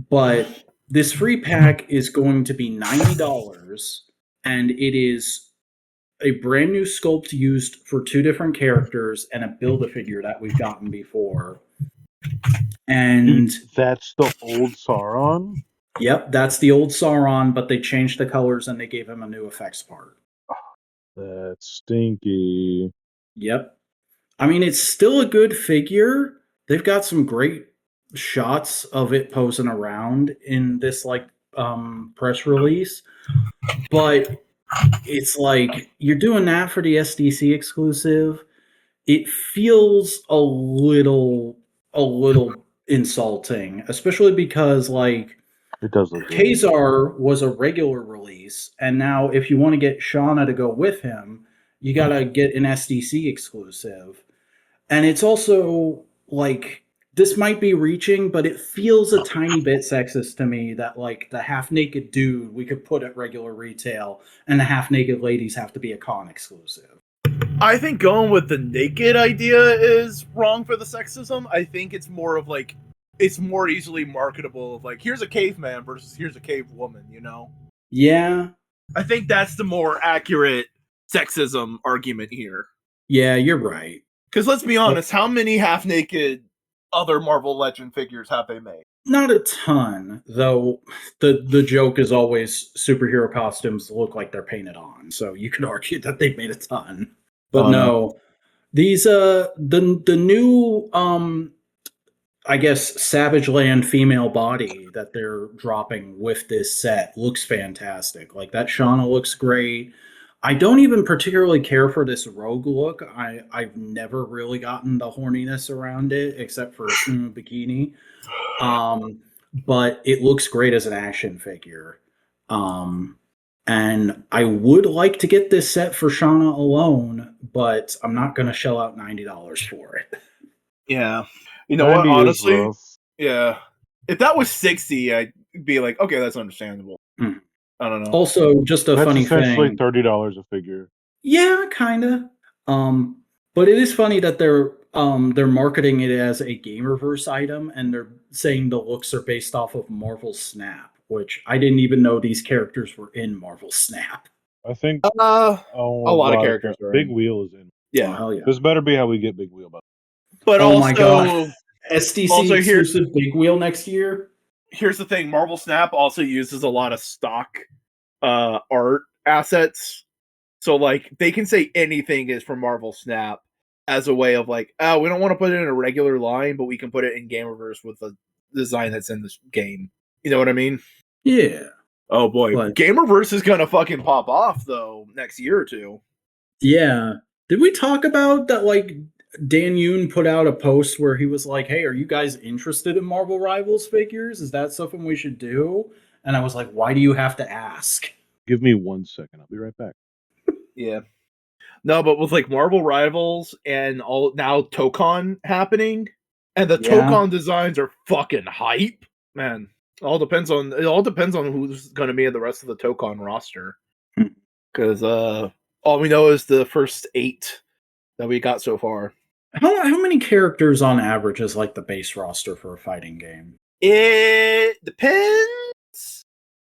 but this free pack is going to be $90, and it is a brand new sculpt used for 2 different characters and a Build-A-Figure that we've gotten before. And Dude, that's the old Sauron? yep, that's the old Sauron, but they changed the colors and they gave him a new effects part. That's stinky. Yep. I mean, it's still a good figure. They've got some great shots of it posing around in this press release. But it's like you're doing that for the SDC exclusive. It feels a little insulting, especially because like It does look good. Kazar was a regular release, and now if you want to get Shauna to go with him, you gotta get an SDC exclusive. And it's also like this might be reaching, but it feels a tiny bit sexist to me that like the half naked dude we could put at regular retail and the half naked ladies have to be a con exclusive. I think going with the naked idea is wrong for the sexism. I think it's more of like it's more easily marketable of like here's a caveman versus here's a cave woman, you know? Yeah. I think that's the more accurate sexism argument here. Yeah, you're right. Because let's be honest, how many half-naked other Marvel Legend figures have they made? Not a ton, though. The joke is always superhero costumes look like they're painted on, so you could argue that they've made a ton. But no, these the new I guess Savage Land female body that they're dropping with this set looks fantastic. Like that Shauna looks great. I don't even particularly care for this rogue look. I've never really gotten the horniness around it except for bikini. But it looks great as an action figure. And I would like to get this set for Shauna alone, but I'm not going to shell out $90 for it. Yeah. You know what, 90 is honestly? rough. Yeah. If that was 60, I'd be like, okay, that's understandable. I don't know. Also, just a That's funny essentially thing. $30 a figure. Yeah, kind of. But it is funny that they're marketing it as a Gamerverse item, and they're saying the looks are based off of Marvel Snap, which I didn't even know these characters were in Marvel Snap. I think a lot of characters are Big in. Wheel is in. Yeah. Oh, hell yeah. This better be how we get Big Wheel. But Oh also, my god. SDC also exclusive Big Wheel next year? Here's the thing, Marvel Snap also uses a lot of stock art assets. So like they can say anything is from Marvel Snap as a way of like, oh, we don't want to put it in a regular line, but we can put it in Gamerverse with the design that's in this game. You know what I mean? Yeah. Oh boy. But- Gamerverse is gonna fucking pop off though next year or two. Yeah. Did we talk about that like Dan Yoon put out a post where he was like, hey, are you guys interested in Marvel Rivals figures? Is that something we should do? And I was like, why do you have to ask? Give me 1 second. I'll be right back. Yeah. No, but with like Marvel Rivals and all now Tokon happening, and the Tokon designs are fucking hype, man. It all depends on who's going to be in the rest of the Tokon roster. Because all we know is the first 8 that we got so far. How many characters on average is like the base roster for a fighting game? It depends.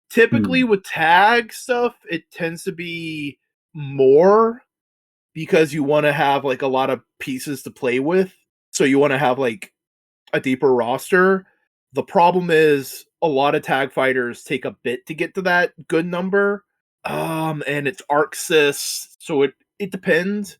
Typically with tag stuff, it tends to be more because you want to have like a lot of pieces to play with. So you want to have like a deeper roster. The problem is a lot of tag fighters take a bit to get to that good number. And it's ArcSys, so it depends.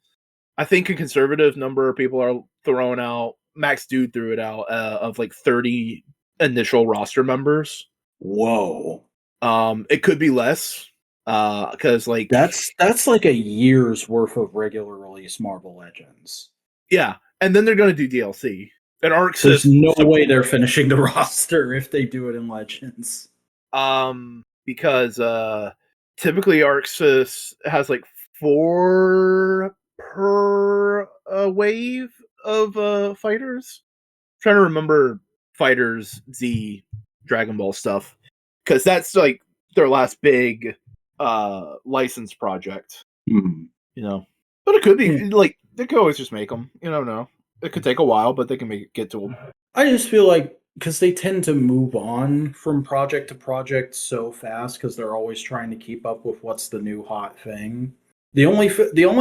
I think a conservative number of people are throwing out, Max Dude threw it out, of like 30 initial roster members. Whoa. It could be less. Because like that's like a year's worth of regular release Marvel Legends. Yeah, and then they're going to do DLC. And ArcSys, there's no way they're finishing the roster if they do it in Legends. Because typically ArcSys has like 4 per wave of fighters. I'm trying to remember Fighters Z Dragon Ball stuff because that's like their last big license project. You know, but it could be like they could always just make them. You don't know. It could take a while, but they can get to them. I just feel like because they tend to move on from project to project so fast because they're always trying to keep up with what's the new hot thing. The only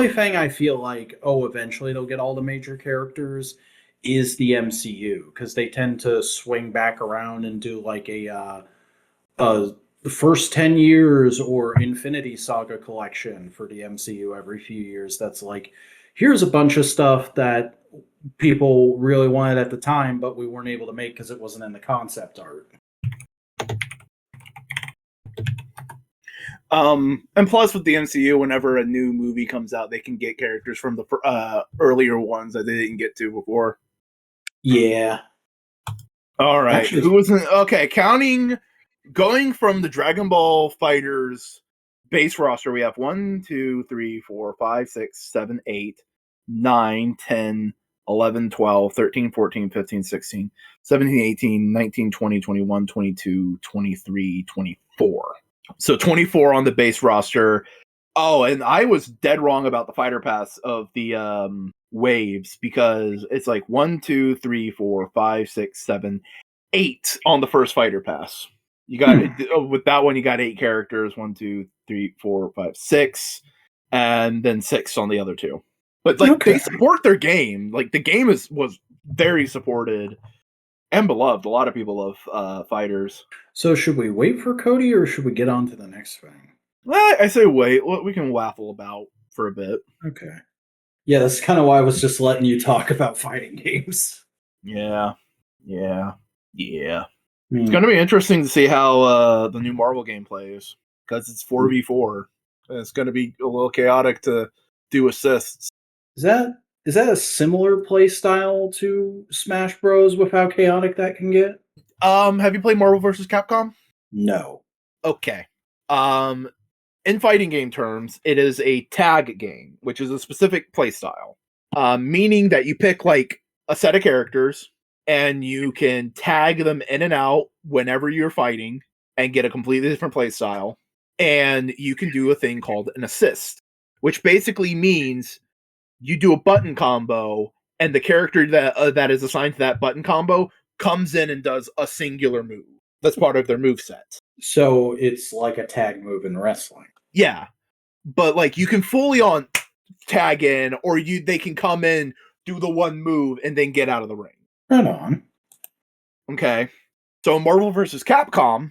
thing I feel like, oh, eventually they'll get all the major characters is the MCU, because they tend to swing back around and do like the first 10 years or Infinity Saga collection for the MCU every few years. That's like, here's a bunch of stuff that people really wanted at the time, but we weren't able to make because it wasn't in the concept art. And plus with the MCU, whenever a new movie comes out, they can get characters from the earlier ones that they didn't get to before. Yeah. All right. Actually, Who was okay? Going from the Dragon Ball Fighters base roster, we have 1, 2, 3, 4, 5, 6, 7, 8, 9, 10, 11, 12, 13, 14, 15, 16, 17, 18, 19, 20, 21, 22, 23, 24. So 24 on the base roster. Oh, and I was dead wrong about the fighter pass of the waves, because it's like 1, 2, 3, 4, 5, 6, 7, 8 on the first fighter pass. You got with that one, you got 8 characters: 1, 2, 3, 4, 5, 6, and then 6 on the other 2. But like they support their game. Like the game was very supported and beloved. A lot of people love fighters. So should we wait for Cody or should we get on to the next thing? I say wait. We can waffle about for a bit. Okay. Yeah, that's kind of why I was just letting you talk about fighting games. Yeah. It's going to be interesting to see how the new Marvel game plays, because it's 4v4. And it's going to be a little chaotic to do assists. Is that a similar play style to Smash Bros. With how chaotic that can get? Have you played Marvel vs. Capcom? No. Okay. In fighting game terms, it is a tag game, which is a specific play style. Meaning that you pick like a set of characters and you can tag them in and out whenever you're fighting and get a completely different play style. And you can do a thing called an assist, which basically means you do a button combo and the character that is assigned to that button combo comes in and does a singular move. That's part of their moveset. So it's like a tag move in wrestling. Yeah. But like you can fully on tag in, or they can come in, do the one move, and then get out of the ring. Right on. Okay. So Marvel vs. Capcom,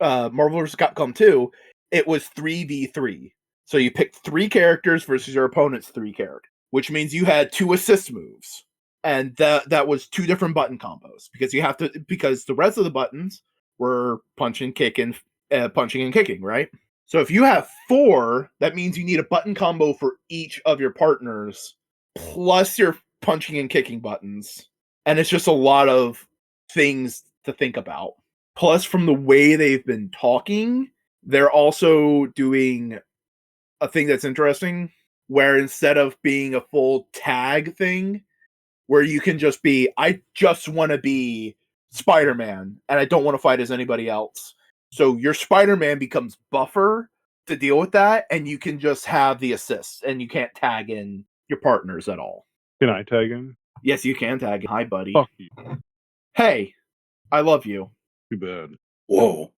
Marvel vs. Capcom 2, it was 3v3. So you picked 3 characters versus your opponent's 3 characters, which means you had 2 assist moves. And that was 2 different button combos, because the rest of the buttons were punching, kicking, right? So if you have 4, that means you need a button combo for each of your partners, plus your punching and kicking buttons. And it's just a lot of things to think about. Plus, from the way they've been talking, they're also doing a thing that's interesting, where instead of being a full tag thing, where you can just be, I just want to be Spider-Man, and I don't want to fight as anybody else. So your Spider-Man becomes buffer to deal with that, and you can just have the assists, and you can't tag in your partners at all. Can I tag him? Yes, you can tag. Hi, buddy. Fuck you. Hey, I love you. Too bad. Whoa.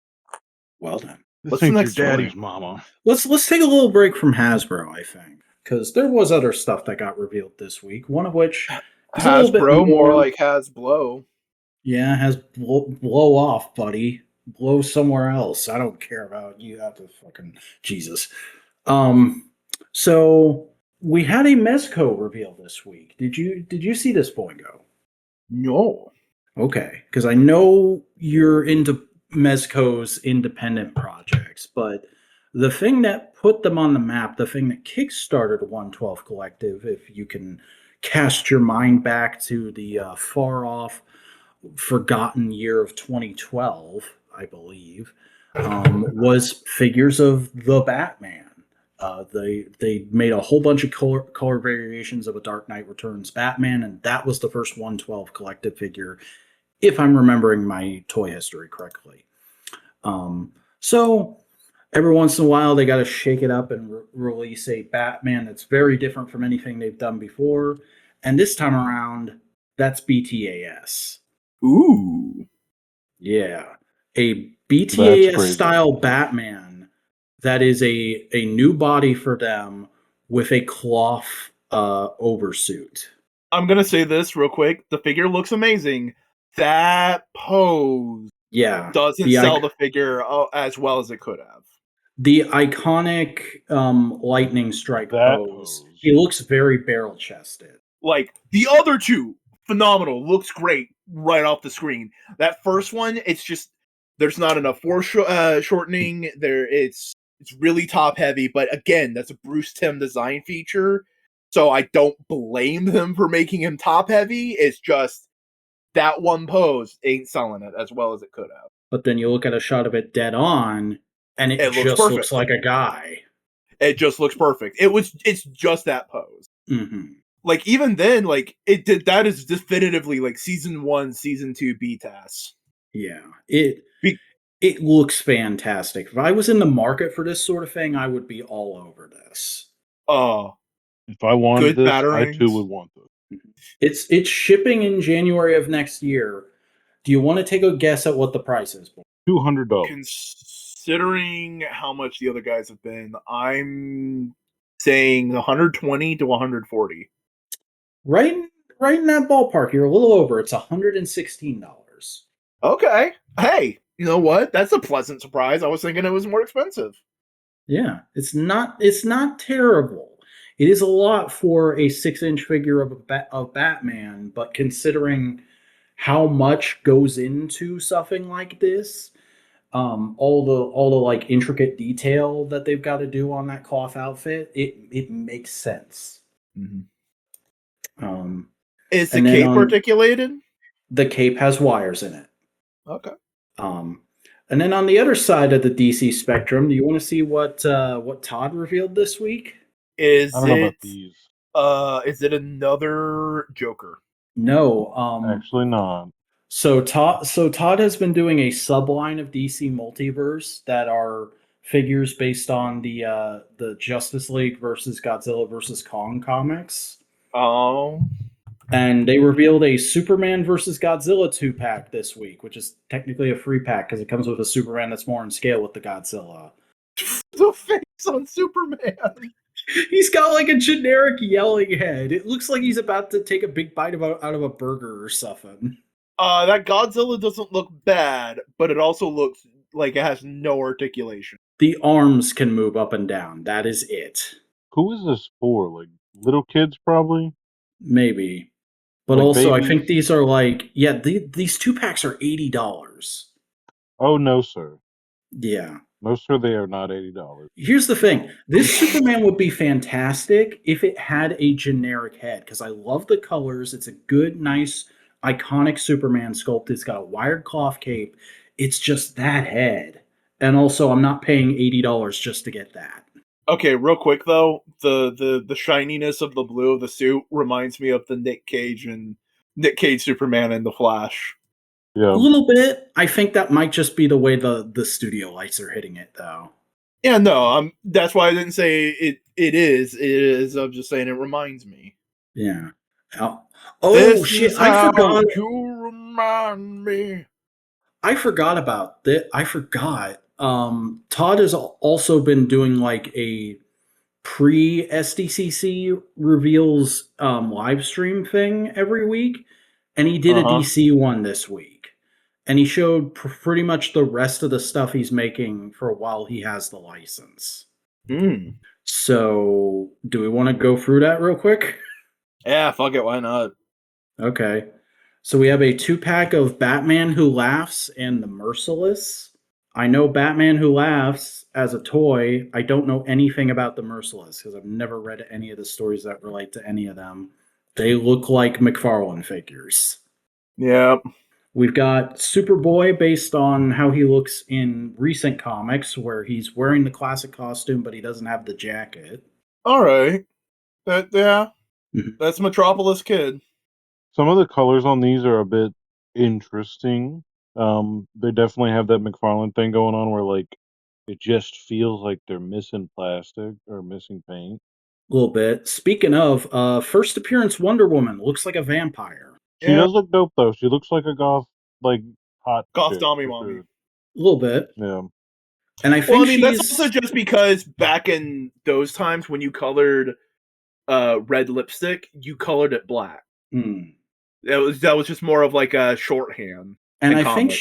Well done. This What's the ain't next your daddy's story? mama. Let's take a little break from Hasbro, I think, because there was other stuff that got revealed this week. One of which is a little bit Hasbro, more like Hasblo. Yeah, has blow off, buddy. Blow somewhere else. I don't care about you. Have to fucking Jesus. So we had a Mezco reveal this week. Did you see this, Boingo? No. Okay, because I know you're into Mezco's independent projects, but the thing that put them on the map, the thing that kickstarted 112 Collective, if you can cast your mind back to the far off, forgotten year of 2012, I believe, was figures of the Batman. They made a whole bunch of color variations of a Dark Knight Returns Batman, and that was the first 112 collective figure, if I'm remembering my toy history correctly. So every once in a while, they got to shake it up and release a Batman that's very different from anything they've done before. And this time around, that's BTAS. Ooh. Yeah. A BTAS style Batman that is a new body for them with a cloth oversuit. I'm gonna say this real quick. The figure looks amazing. That pose doesn't sell the figure as well as it could have. The iconic lightning strike pose. He looks very barrel chested. Like the other two, phenomenal. Looks great right off the screen. That first one, it's just there's not enough foreshortening. It's really top heavy, but again, that's a Bruce Timm design feature. So I don't blame them for making him top heavy. It's just that one pose ain't selling it as well as it could have. But then you look at a shot of it dead on, and it just looks like a guy. It just looks perfect. It's just that pose. Mm-hmm. Like even then, like that is definitively like season 1, season 2 BTAS. Yeah, it looks fantastic. If I was in the market for this sort of thing, I would be all over this. Oh, if I wanted this, I too would want this. It's shipping in January of next year. Do you want to take a guess at what the price is? $200. Considering how much the other guys have been, I'm saying 120 to 140. Right in that ballpark. You're a little over. It's $116. Okay. Hey, you know what? That's a pleasant surprise. I was thinking it was more expensive. Yeah, it's not terrible. It is a lot for a 6-inch figure of Batman, but considering how much goes into something like this, all the like intricate detail that they've got to do on that cloth outfit, it makes sense. Mm-hmm. Is the cape articulated? The cape has wires in it. Okay. And then on the other side of the DC spectrum, do you want to see what Todd revealed this week? I don't know about these. Is it another Joker? No, actually not. So Todd has been doing a subline of DC Multiverse that are figures based on the Justice League versus Godzilla versus Kong comics. Oh. And they revealed a Superman versus Godzilla 2-pack this week, which is technically a free pack because it comes with a Superman that's more in scale with the Godzilla. The face on Superman. He's got like a generic yelling head. It looks like he's about to take a big bite out of a burger or something. That Godzilla doesn't look bad, but it also looks like it has no articulation. The arms can move up and down. That is it. Who is this for? Like little kids, probably? Maybe. But like also, babies? I think these are like, these 2-packs are $80. Oh, no, sir. Yeah. No, sir, they are not $80. Here's the thing. This Superman would be fantastic if it had a generic head, because I love the colors. It's a good, nice, iconic Superman sculpt. It's got a wired cloth cape. It's just that head. And also, I'm not paying $80 just to get that. Okay, real quick though, the shininess of the blue of the suit reminds me of the Nick Cage Superman in The Flash. Yeah. A little bit. I think that might just be the way the studio lights are hitting it, though. Yeah, no, that's why I didn't say it is. It is. I'm just saying it reminds me. Yeah. Oh shit! I forgot. You remind me. I forgot about that. I forgot. Todd has also been doing like a pre-SDCC reveals live stream thing every week, and he did a DC one this week, and he showed pretty much the rest of the stuff he's making for a while he has the license. So, do we want to go through that real quick? Yeah, fuck it, why not? Okay. So we have a 2-pack of Batman Who Laughs and the Merciless. I know Batman Who Laughs as a toy. I don't know anything about the Merciless because I've never read any of the stories that relate to any of them. They look like McFarlane figures. Yep. We've got Superboy based on how he looks in recent comics where he's wearing the classic costume, but he doesn't have the jacket. All right. That's Metropolis Kid. Some of the colors on these are a bit interesting. They definitely have that McFarlane thing going on where like it just feels like they're missing plastic or missing paint. A little bit. Speaking of, first appearance Wonder Woman looks like a vampire. She does look dope though. She looks like a goth, like hot goth dummy mommy. A little bit. Yeah. And I think that's also just because back in those times when you colored red lipstick, you colored it black. That was just more of like a shorthand. And I think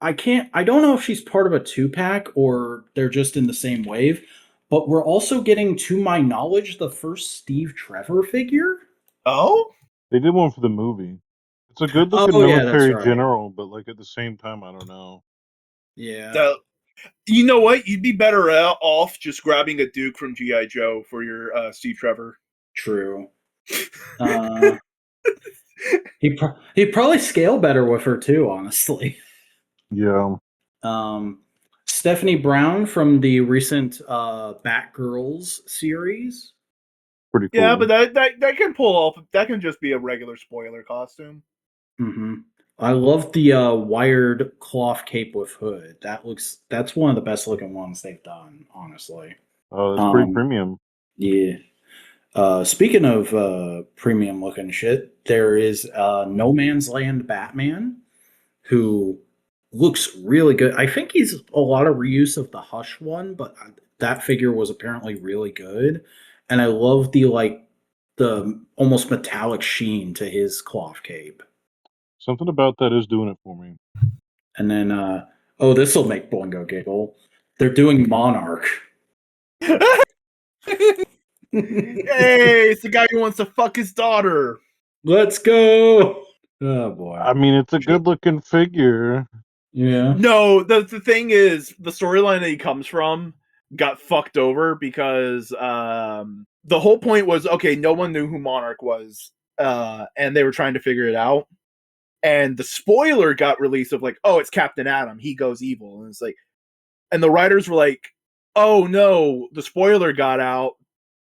I don't know if she's part of a 2-pack or they're just in the same wave, but we're also getting, to my knowledge, the first Steve Trevor figure. Oh? They did one for the movie. It's a good looking military general, but like at the same time, I don't know. Yeah. You know what? You'd be better off just grabbing a Duke from G.I. Joe for your Steve Trevor. True. He'd probably scale better with her too, honestly. Yeah. Stephanie Brown from the recent Batgirls series. Pretty cool. Yeah, but that can pull off. That can just be a regular spoiler costume. Mm-hmm. I love the wired cloth cape with hood. That's one of the best looking ones they've done, honestly. Oh, that's pretty premium. Yeah. Speaking of premium looking shit, there is No Man's Land Batman, who looks really good. I think he's a lot of reuse of the Hush one, but that figure was apparently really good. And I love the almost metallic sheen to his cloth cape. Something about that is doing it for me. And then, this will make Boingo giggle. They're doing Monarch. Hey, it's the guy who wants to fuck his daughter. Let's go. Oh boy. I mean, it's a good looking figure. Yeah. No, the thing is, the storyline that he comes from got fucked over because the whole point was, okay, no one knew who Monarch was, and they were trying to figure it out. And the spoiler got released of like, oh, it's Captain Atom. He goes evil. And it's like, and the writers were like, oh no, the spoiler got out.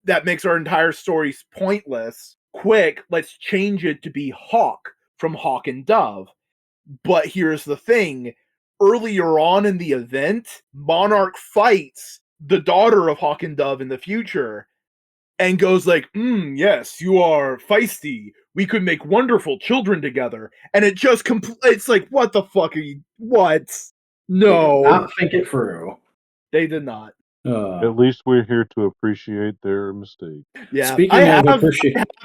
That makes our entire story pointless. Quick, let's change it to be Hawk from Hawk and Dove. But here's the thing. Earlier on in the event, Monarch fights the daughter of Hawk and Dove in the future and goes like, yes, you are feisty. We could make wonderful children together. And it just it's like, what the fuck are you? What? No. They did not think it through. They did not. At least we're here to appreciate their mistake. Yeah, Speaking I of have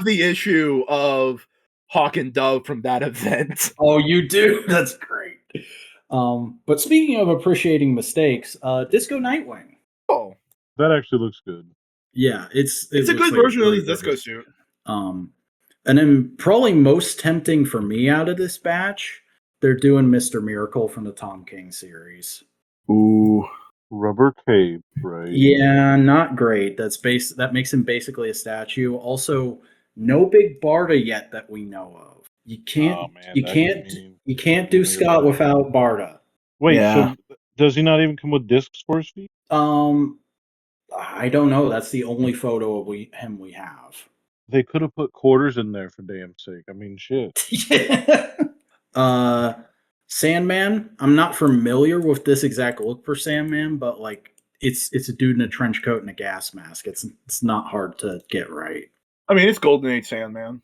the issue of Hawk and Dove from that event. Oh, you do? That's great. But speaking of appreciating mistakes, Disco Nightwing. Oh, that actually looks good. Yeah, it's a good version of the disco suit. And then probably most tempting for me out of this batch, they're doing Mr. Miracle from the Tom King series. Ooh. Rubber cape, right? Yeah, not great. That makes him basically a statue. Also, no big Barda yet that we know of. You can't do Scott without Barda. Wait, so does he not even come with discs for his feet? I don't know. That's the only photo of him we have. They could have put quarters in there for damn sake. I mean, shit. Sandman. I'm not familiar with this exact look for Sandman, but like it's a dude in a trench coat and a gas mask. It's not hard to get right. I mean, it's Golden Age Sandman.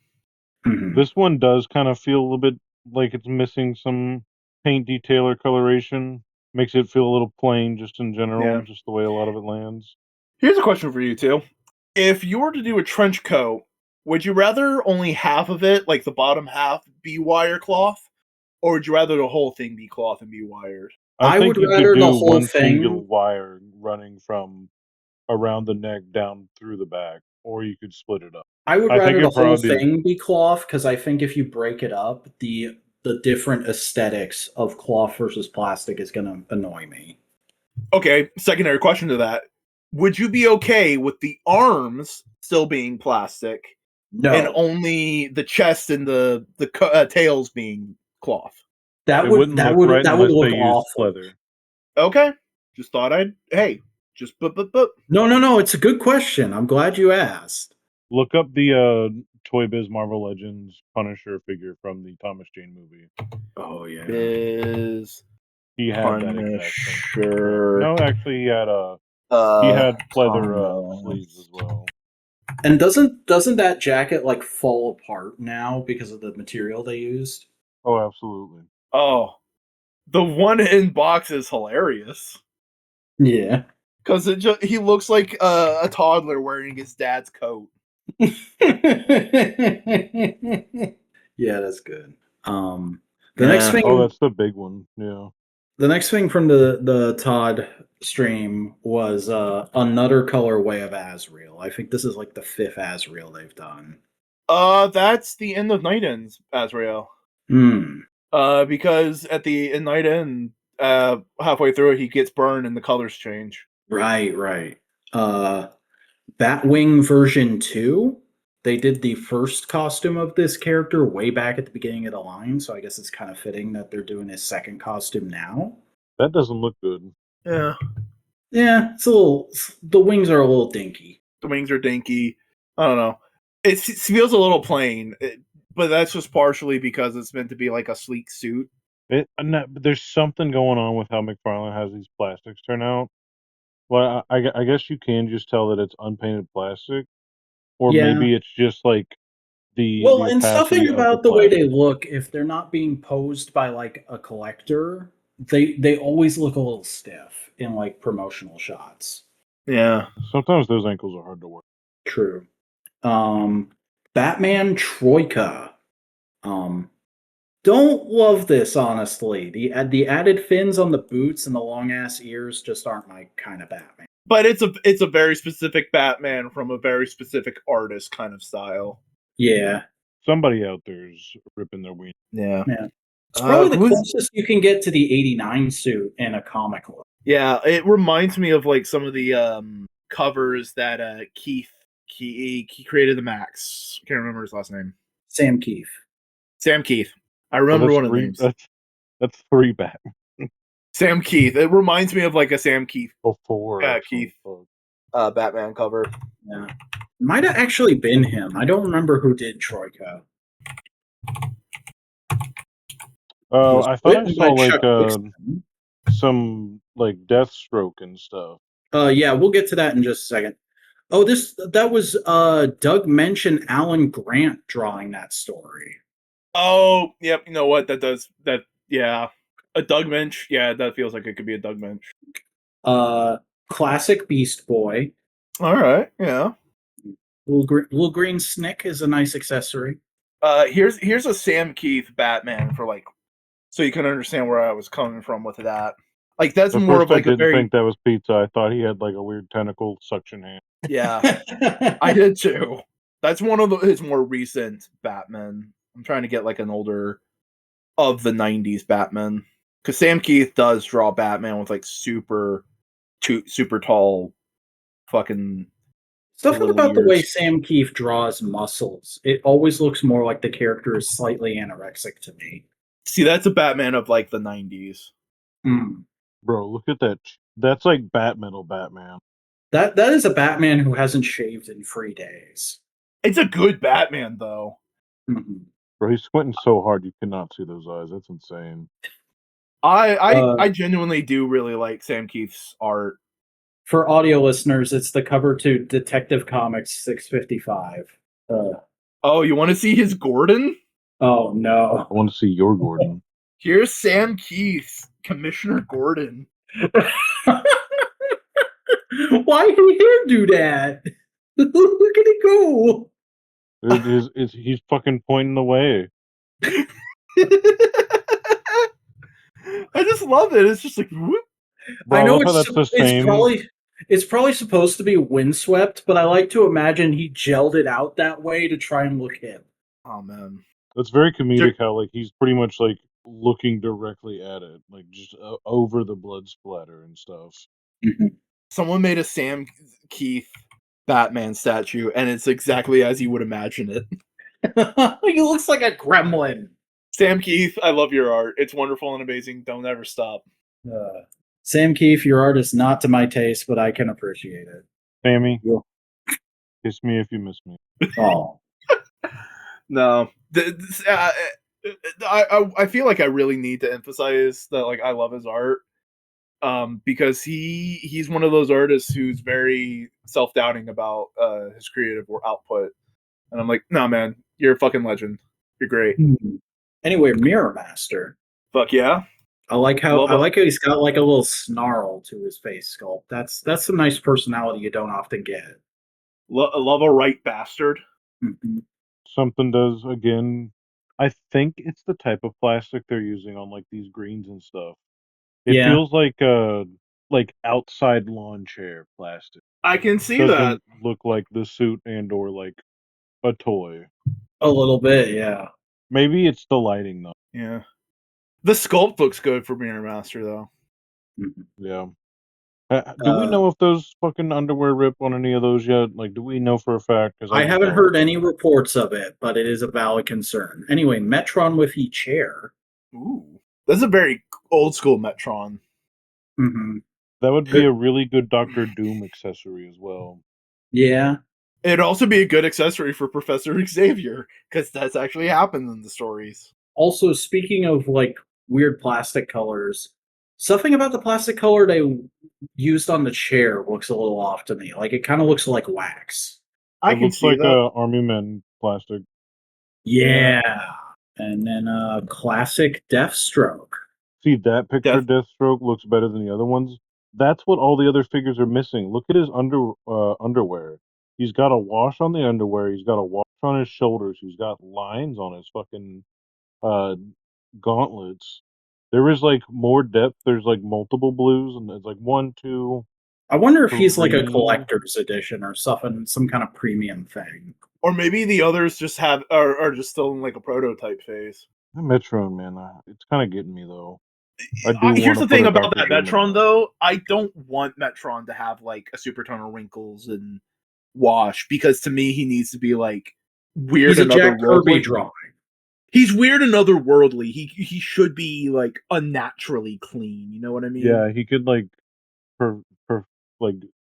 Mm-hmm. This one does kind of feel a little bit like it's missing some paint detail or coloration. Makes it feel a little plain just in general, just the way a lot of it lands. Here's a question for you, too. If you were to do a trench coat, would you rather only half of it, like the bottom half, be wire cloth? Or would you rather the whole thing be cloth and be wired? I think would rather the whole thing single wire running from around the neck down through the back, or you could split it up. I would rather the whole thing be cloth, because I think if you break it up, the different aesthetics of cloth versus plastic is going to annoy me. Okay, secondary question to that. Would you be okay with the arms still being plastic? No. And only the chest and the tails being cloth? That would look awful. Leather. Okay. Just thought just No, it's a good question. I'm glad you asked. Look up the Toy Biz Marvel Legends Punisher figure from the Thomas Jane movie. Oh yeah. He had Punisher. That exact no, actually he had he had pleather sleeves as well. And doesn't that jacket like fall apart now because of the material they used? Oh, absolutely. Oh. The one in box is hilarious. Yeah. Because he looks like a toddler wearing his dad's coat. Yeah, that's good. The Yeah. next thing Oh, that's the big one. Yeah. the next thing from the Todd stream was another colorway of Azrael. I think this is like the 5th Azrael they've done. That's the end of Night Ends, Azrael. Hmm. Because at the Night End, halfway through it, he gets burned and the colors change. Right. Batwing version 2, they did the first costume of this character way back at the beginning of the line, so I guess it's kind of fitting that they're doing his second costume now. That doesn't look good. Yeah. Yeah, it's a little. The wings are a little dinky. The wings are dinky. I don't know. It feels a little plain, but that's just partially because it's meant to be like a sleek suit. There's something going on with how McFarlane has these plastics turn out. Well, I guess you can just tell that it's unpainted plastic, or Yeah. maybe it's just like the Well, and opacity something of the about the way they plastic. look, if they're not being posed by like a collector, they always look a little stiff in like promotional shots. Yeah. Sometimes those ankles are hard to work. True. Batman Troika. Don't love this, honestly. The added fins on the boots and the long ass ears just aren't my kind of Batman. But it's a very specific Batman from a very specific artist kind of style. Yeah. Somebody out there's ripping their wiener. Yeah. It's probably the closest you can get to the 89 suit in a comic look. Yeah, it reminds me of like some of the covers that Keith he created the Max. Can't remember his last name. Sam Keith. Sam Keith. I remember one of the names. That's 3 Batman. Sam Keith. It reminds me of like a Sam Keith. Oh, 4. Keith. Batman cover. Yeah. Might have actually been him. I don't remember who did Troika. I thought I saw like some like Deathstroke and stuff. Yeah, we'll get to that in just a second. Oh, that was Doug mentioned Alan Grant drawing that story. Oh, yep. You know what? Yeah. A Doug Mensch. Yeah, that feels like it could be a Doug Mensch. Classic Beast Boy. All right. Yeah. Little green snick is a nice accessory. Here's a Sam Keith Batman for like, so you can understand where I was coming from with that. Like that's more of like I didn't think that was pizza. I thought he had like a weird tentacle suction hand. Yeah, I did too. That's one of his more recent Batman. I'm trying to get like an older of the 90s Batman, because Sam Keith does draw Batman with like super tall fucking Something about the way Sam Keith draws muscles. It always looks more like the character is slightly anorexic to me. See, that's a Batman of like the 90s. Bro, look at that. That's like Batmetal Batman. That is a Batman who hasn't shaved in 3 days. It's a good Batman though. Bro, he's squinting so hard you cannot see those eyes. That's insane. I genuinely do really like Sam Keith's art. For audio listeners, it's the cover to Detective Comics 655. Oh, you want to see his Gordon? Oh no! I want to see your Gordon. Here's Sam Keith, Commissioner Gordon. Why did he do that? Look at it go! He's fucking pointing the way. I just love it. It's just like whoop. Bro, I know it's probably supposed to be windswept, but I like to imagine he gelled it out that way to try and look hip. Oh man, it's very comedic how like he's pretty much like looking directly at it, like just over the blood splatter and stuff. Someone made a Sam Keith Batman statue, and it's exactly as you would imagine it. He looks like a gremlin. Sam Keith, I love your art. It's wonderful and amazing. Don't ever stop. Sam Keith, your art is not to my taste, but I can appreciate it. Sammy, kiss me if you miss me. Oh. No. I feel like I really need to emphasize that like I love his art. Because he's one of those artists who's very self-doubting about his creative output. And I'm like, nah man, you're a fucking legend. You're great. Anyway, Mirror Master. Fuck yeah. I like how Love a he's got like a little snarl to his face sculpt. That's a nice personality you don't often get. love a right bastard. Mhm. Something does again. I think it's the type of plastic they're using on like these greens and stuff. It Yeah, feels like outside lawn chair plastic. I can see that. Doesn't look like the suit and or like a toy. a little bit. Yeah. Maybe it's the lighting though. Yeah. The sculpt looks good for Mirror Master though. Mhm. Yeah. Do we know if those fucking underwear rip on any of those yet? Like, do we know for a fact? Because I I just haven't don't heard remember. any reports of it, but it is a valid concern. Anyway, Metron with each chair. Ooh. That's a very old school Metron. Hmm. That would be a really good Doctor Doom accessory as well. Yeah. It'd also be a good accessory for Professor Xavier, because that's actually happened in the stories. Also, speaking of like weird plastic colors, something about the plastic color they used on the chair looks a little off to me. Like it kind of looks like wax. I It can looks see like that. Army Men plastic. Yeah. And then classic Deathstroke. See that picture, Death. Deathstroke looks better than the other ones. That's what all the other figures are missing. Look at his underwear. He's got a wash on the underwear. He's got a wash on his shoulders. He's got lines on his fucking uh, gauntlets. There is like more depth. There's like multiple blues, and it's like 1, 2, I wonder if he's like a 3. collector's edition or something, some kind of premium thing. Or maybe the others just are just still in like a prototype phase. That Metron, man, it's kind of getting me though. I do Here's want to the put thing a about Doctor that Doom in Metron there. though. I don't want Metron to have like a super ton of wrinkles and wash, because to me he needs to be like weird He's a and Jack Kirby otherworldly. drawing. He's weird and otherworldly. He should be like unnaturally clean. You know what I mean? Yeah, he could like per like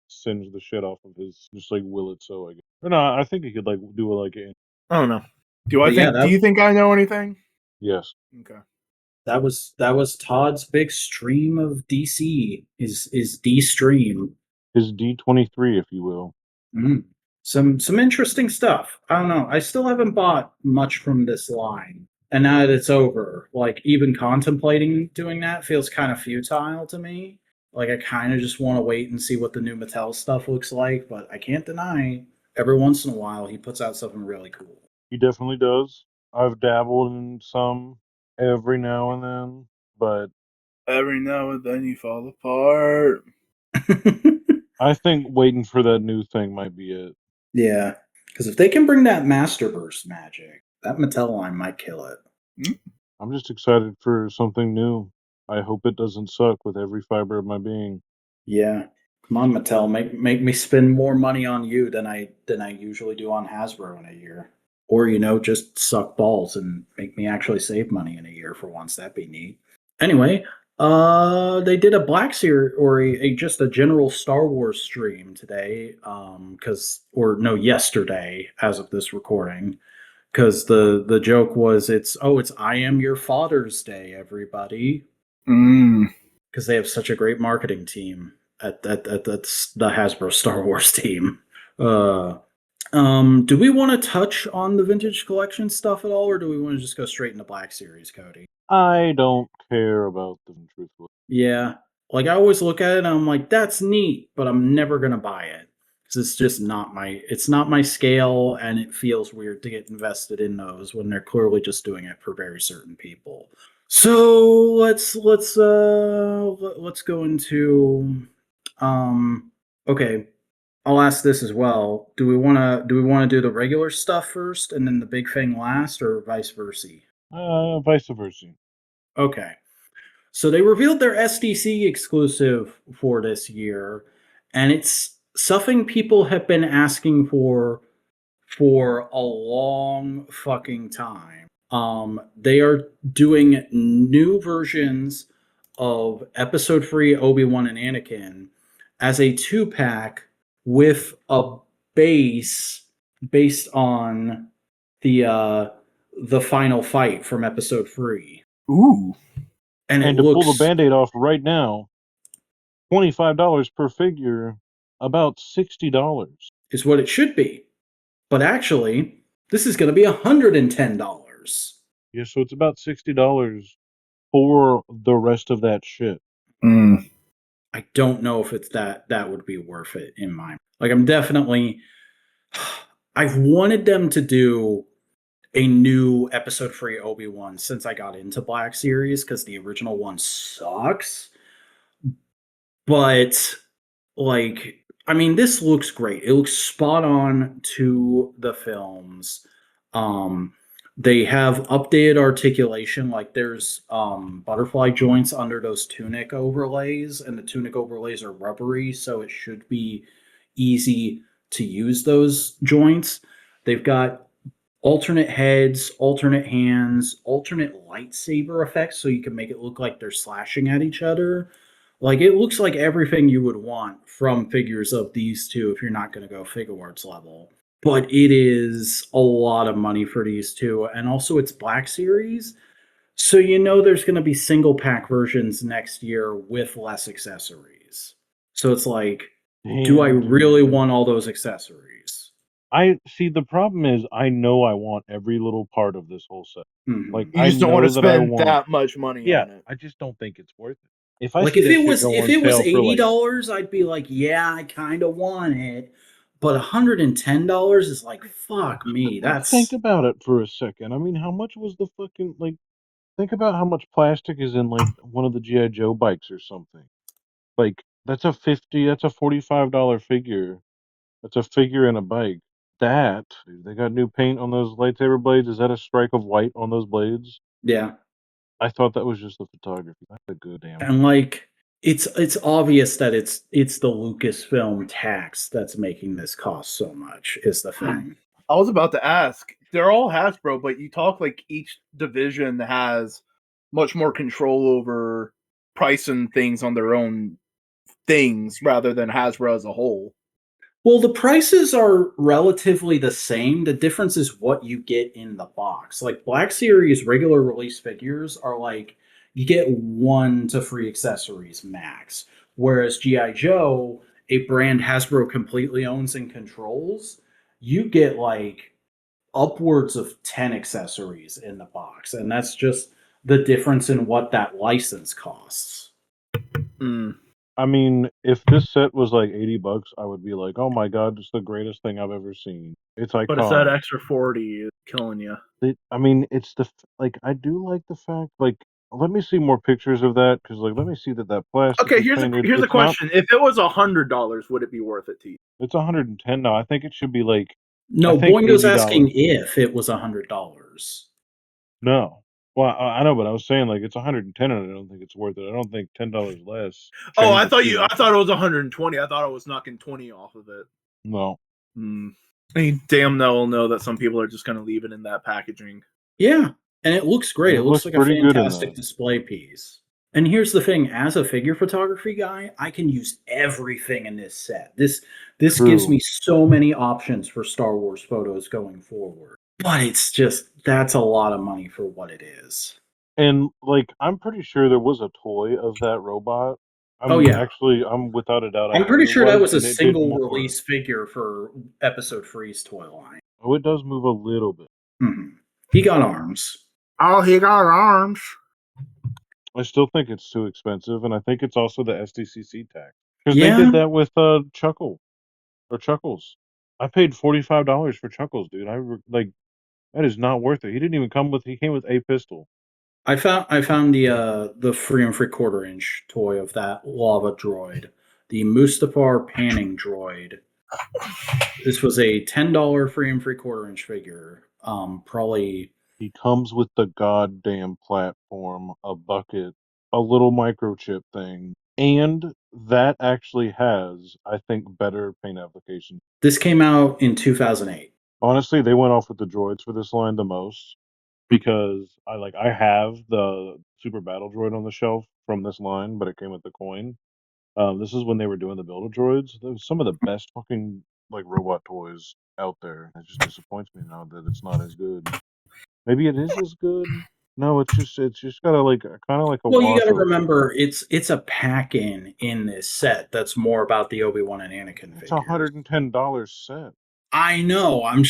singe the shit off of his, just like will it so I guess. Or no, I think he could like do a like a I don't know. But yeah, Do you think I know anything? yes. Okay. that was Todd's big stream of DC. Is D stream. His D23, if you will. Mm. Some interesting stuff. I don't know. I still haven't bought much from this line. And now that it's over, like even contemplating doing that feels kind of futile to me. Like I kind of just want to wait and see what the new Mattel stuff looks like, but I can't deny every once in a while he puts out something really cool. He definitely does. I've dabbled in some every now and then, but Every now and then you fall apart. I think waiting for that new thing might be it. Yeah, because if they can bring that Masterburst magic, that Mattel line might kill it. I'm just excited for something new. I hope it doesn't suck with every fiber of my being. Yeah, come on, Mattel, make me spend more money on you than I usually do on Hasbro in a year, or just suck balls and make me actually save money in a year for once. That'd be neat. Anyway, they did a Black Series or just a general Star Wars stream today, yesterday as of this recording, because the joke was it's I am your Father's Day, everybody, because they have such a great marketing team at the Hasbro Star Wars team. Uh, do we want to touch on the vintage collection stuff at all, or do we want to just go straight into Black Series, Cody? I don't care about them, truthfully. Yeah, like I always look at it and I'm like, that's neat, but I'm never gonna buy it because it's not my scale, and it feels weird to get invested in those when they're clearly just doing it for very certain people. So let's go into okay. I'll ask this as well. Do we want to do the regular stuff first and then the big thing last, or vice versa? Vice versa. Okay. So they revealed their SDC exclusive for this year, and it's something people have been asking for a long fucking time. They are doing new versions of Episode 3 Obi-Wan and Anakin as a 2-pack with a base based on the final fight from Episode 3. Ooh. And it And to pull the looks band-aid off right now, $25 per figure, about $60. is what it should be. But actually, this is going to be $110. Yeah, so it's about $60 for the rest of that shit. I don't know if it's that would be worth it in my like. I'm definitely. I've wanted them to do a new episode free Obi-Wan since I got into Black Series because the original one sucks. But like, I mean, this looks great. It looks spot on to the films. Um, they have updated articulation. Like, there's butterfly joints under those tunic overlays, and the tunic overlays are rubbery, so it should be easy to use those joints. They've got alternate heads, alternate hands, alternate lightsaber effects, so you can make it look like they're slashing at each other. Like it looks like everything you would want from figures of these two if you're not going to go Figuarts level. But it is a lot of money for these two, and also it's Black Series, so you know there's going to be single pack versions next year with less accessories. So it's like, do I really want all those accessories? I see. The problem is, I know I want every little part of this whole set. Mm-hmm. Like, You just I don't want know to that I spend want that much money on it. I just don't think it's worth it. If I Like see if that it shit was go if on it was sale for like, $80, I'd be like, yeah, I kind of want it. But $110 is like, fuck me. That's think about it for a second. I mean, how much was the fucking like? Think about how much plastic is in like one of the GI Joe bikes or something. Like that's a $45 figure. That's a figure in a bike. That dude, they got new paint on those lightsaber blades. Is that a stripe of white on those blades? yeah. I thought that was just the photography. That's a good damn. And like it's obvious that it's the Lucasfilm tax that's making this cost so much is the thing. I was about to ask. They're all Hasbro, but you talk like each division has much more control over pricing things on their own things rather than Hasbro as a whole. Well, the prices are relatively the same. The difference is what you get in the box. Like Black Series regular release figures are like you get 1 to 3 accessories max. Whereas G.I. Joe, a brand Hasbro completely owns and controls, you get like upwards of 10 accessories in the box. And that's just the difference in what that license costs. I mean, if this set was like $80, I would be like, "Oh my god, it's the greatest thing I've ever seen." It's iconic. But it's that extra 40 is killing you. I mean, it's like I do like the fact like let me see more pictures of that because like let me see that plastic. Okay, is painted. here's a It's question: if it was $100, would it be worth it to you? It's 110 now. I think it should be like No, I think Boingo's $80. asking if it was $100. No. Well, I know, but I was saying like it's 110, and I don't think it's worth it. I don't think $10 less. Oh, I changes too thought much. it was 120. I thought I was knocking 20 off of it. No. I mean, damn, they'll know that some people are just going to leave it in that packaging. Yeah, and it looks great. It looks like a pretty good in fantastic that. display piece. And here's the thing: as a figure photography guy, I can use everything in this set. This gives True. me so many options for Star Wars photos going forward. But it's just that's a lot of money for what it is. And like I'm pretty sure there was a toy of that robot. Oh yeah, Actually, I'm without a doubt. I I'm know pretty there sure that was a and it did single more. release figure for Episode Three's toy line. Oh, it does move a little bit. Mm-hmm. He got arms. Oh, he got arms. I still think it's too expensive, and I think it's also the SDCC tax because Yeah, they did that with Chuckles. I paid $45 for Chuckles, dude. Like that is not worth it. He didn't even come with. He came with a pistol. I found the 3 3/4 inch toy of that lava droid, the Mustafar panning droid. This was a $10 3 3/4 inch figure. Probably He comes with the goddamn platform, a bucket, a little microchip thing, and that actually has, I think, better paint application. this came out in 2008. Honestly, they went off with the droids for this line the most because I have the Super Battle Droid on the shelf from this line, but it came with the coin. This is when they were doing the Builder Droids. Those some of the best fucking like robot toys out there. It just disappoints me now that it's not as good. Maybe it is as good. No, it's just got a like kind of like a Well, you wash got to over. remember it's a pack in this set that's more about the Obi-Wan and Anakin It's figures. $110 set. I know. I'm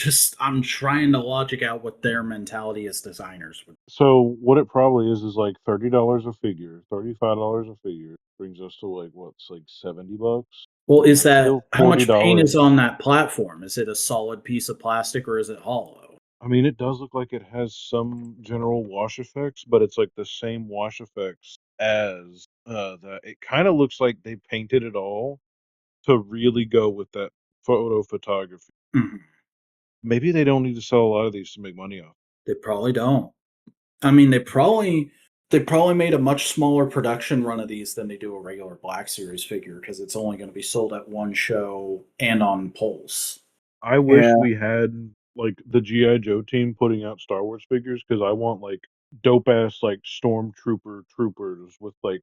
trying to logic out what their mentality as designers would. So what it probably is like $30 a figure, $35 a figure brings us to like what's like $70. Well, is That's that still how much paint is on $40. that platform? Is it a solid piece of plastic or is it hollow? I mean, it does look like it has some general wash effects, but it's like the same wash effects as the. It kind of looks like they painted it all to really go with that photo photography. Mhm. Maybe they don't need to sell a lot of these to make money off. They probably don't. I mean, they probably made a much smaller production run of these than they do a regular Black Series figure because it's only going to be sold at one show and on Pulse. I wish Yeah. we had like the GI Joe team putting out Star Wars figures because I want like dope ass like stormtrooper troopers with like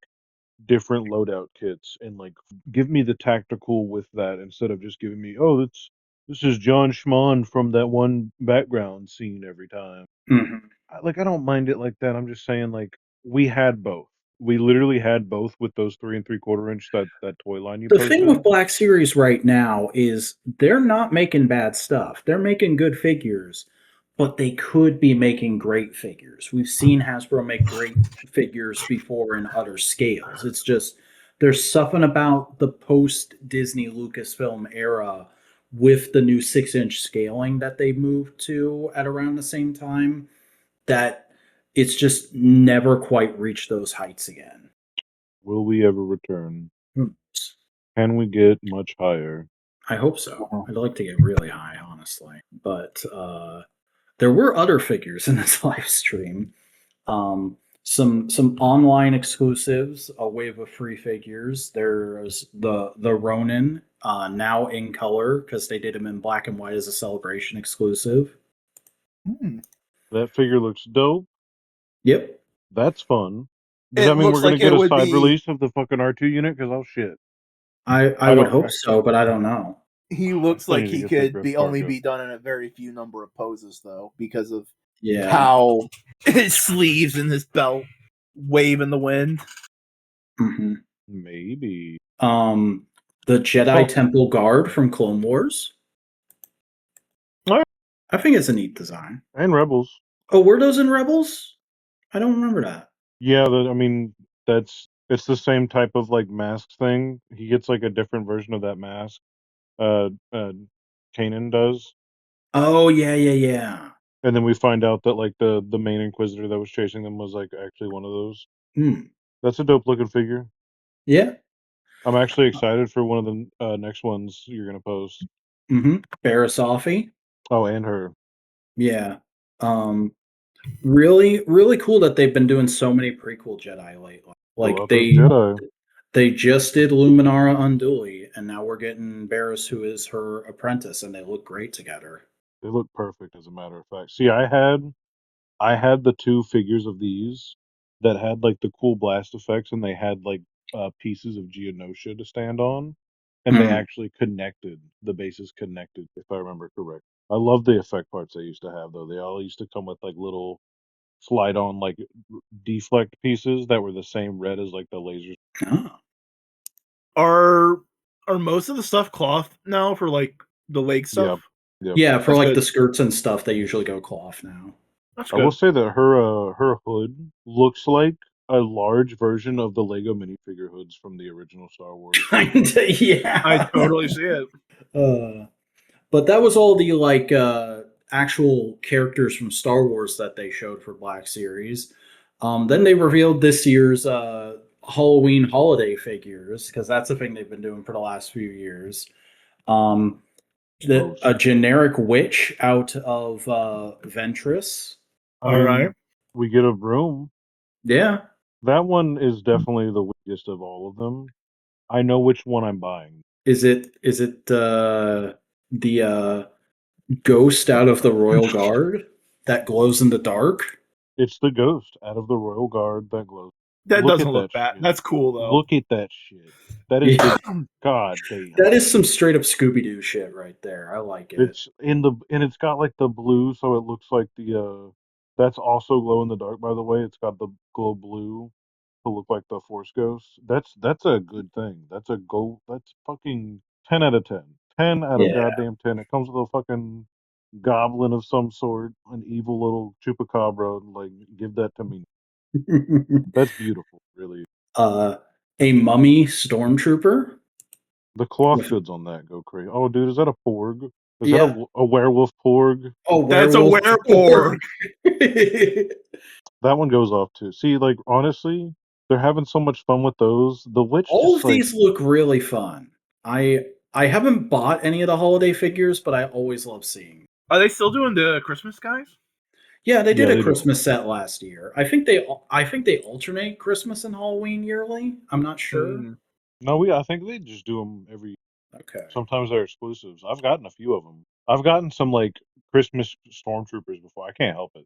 different loadout kits and like give me the tactical with that instead of just giving me this is John Schmon from that one background scene every time. Mhm. Like I don't mind it like that. I'm just saying like we had both. We literally had both with those 3 3/4 inch that toy line you The thing with posted. Black Series right now is they're not making bad stuff. They're making good figures, but they could be making great figures. We've seen Hasbro make great figures before in other scales. It's just there's something about the post Disney Lucasfilm era with the new 6-inch scaling that they moved to at around the same time that it's just never quite reached those heights again. Will we ever return? Hmm. Can we get much higher? I hope so. Uh-huh. I'd like to get really high, honestly. But there were other figures in this live stream. Some online exclusives, a wave of free figures. There's the Ronin, now in color because they did them in black and white as a celebration exclusive. Hmm. That figure looks dope. Yep, That's fun. Does It that mean we're looks gonna like get it a would side be. release of the fucking R2 unit? Because oh shit, I I would don't. hope so, but I don't know. He I looks still like need to he get the could Griff be only Cargo. be done in a very few number of poses though, because of Yeah. how his sleeves and his belt wave in the wind. hmm Maybe. the Jedi Oh, Temple Guard from Clone Wars. Alright. I think it's a neat design. and Rebels. Oh, were those in Rebels? I don't remember that. Yeah, I mean it's the same type of like mask thing. He gets like a different version of that mask. Uh, Kanan does, Oh yeah, yeah, yeah. and then we find out that like the main Inquisitor that was chasing them was like actually one of those. Hmm. That's a dope looking figure. Yeah. I'm actually excited for one of the next ones you're gonna post. Mm-hmm. Barasafi. Oh, and her. Yeah. Um. Really, really cool that they've been doing so many prequel Jedi lately. I Like love those Jedi. they just did Luminara Unduli, and now we're getting Barris, who is her apprentice, and they look great together. They look perfect, as a matter of fact. See, I had the two figures of these that had like the cool blast effects, and they had like pieces of Geonosia to stand on, and they Mm. actually connected. The bases connected, if I remember correct. I love the effect parts they used to have, though. They all used to come with like little slide on like deflect pieces that were the same red as like the lasers. Oh. Are most of the stuff cloth now for like the leg Yep, stuff? yep. Yeah, for That's like good. the skirts and stuff, they usually go cloth now. That's I will good. say that her hood looks like a large version of the Lego minifigure hoods from the original Star Wars. Kinda, I yeah. totally see it. Uh, but that was all the like actual characters from Star Wars that they showed for Black Series. Then they revealed this year's Halloween holiday figures because that's the thing they've been doing for the last few years. Um, Ghost. a generic witch out of Ventress. I All right. mean, we get a broom. Yeah, That one is definitely the weakest of all of them. I know which one I'm buying. is it the ghost out of the Royal Guard that glows in the dark? It's the ghost out of the Royal Guard that glows. That Look doesn't at look that bad. shit. That's cool though. Look at that shit. That is Yeah, the god damn. that is some straight up Scooby Doo shit right there. I like it. It's and it's got like the blue, so it looks like the that's also glow in the dark, by the way. It's got the glow blue to look like the Force Ghost. That's a good thing. That's fucking 10 out of 10. 10 out of Yeah. goddamn 10. It comes with a fucking goblin of some sort, an evil little chupacabra. Like, give that to me. That's beautiful, really. A mummy stormtrooper. The cloth With- goods on that go crazy. Oh, dude, is that a porg? Is Yeah. that a werewolf porg? Oh, That's a werewolf. That one goes off too. See, like, honestly, they're having so much fun with those. The Witch All just of like, these look really fun. I haven't bought any of the holiday figures, but I always love seeing. Are they still doing the Christmas guys? Yeah, they did Yeah, a they do. Christmas set last year. I think they alternate Christmas and Halloween yearly. I'm not sure. No, I think they just do them every. Okay. Sometimes they're exclusives. I've gotten a few of them. I've gotten some like Christmas stormtroopers before. I can't help it.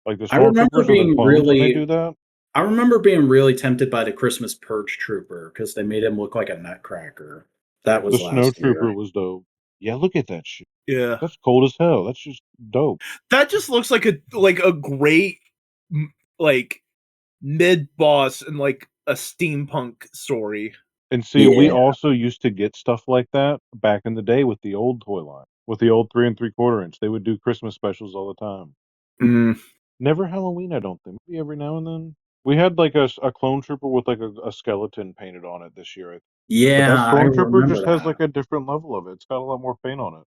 Like the I remember stormtroopers or the being clones when they really do that. I remember being really tempted by the Christmas Purge Trooper because they made him look like a nutcracker. That The was snow last trooper year. was dope. Yeah, look at that shit. Yeah, That's cold as hell. That's just dope. that just looks like a great like mid boss and like a steampunk story. And see, we Yeah. also used to get stuff like that back in the day with the old toy line, with the old 3 3/4 inch. They would do Christmas specials all the time. Never Halloween, I don't think. Maybe every now and then. We had like a clone trooper with like a skeleton painted on it this year. But Yeah, that I stormtrooper remember just has that. like a different level of it. It's got a lot more paint on it.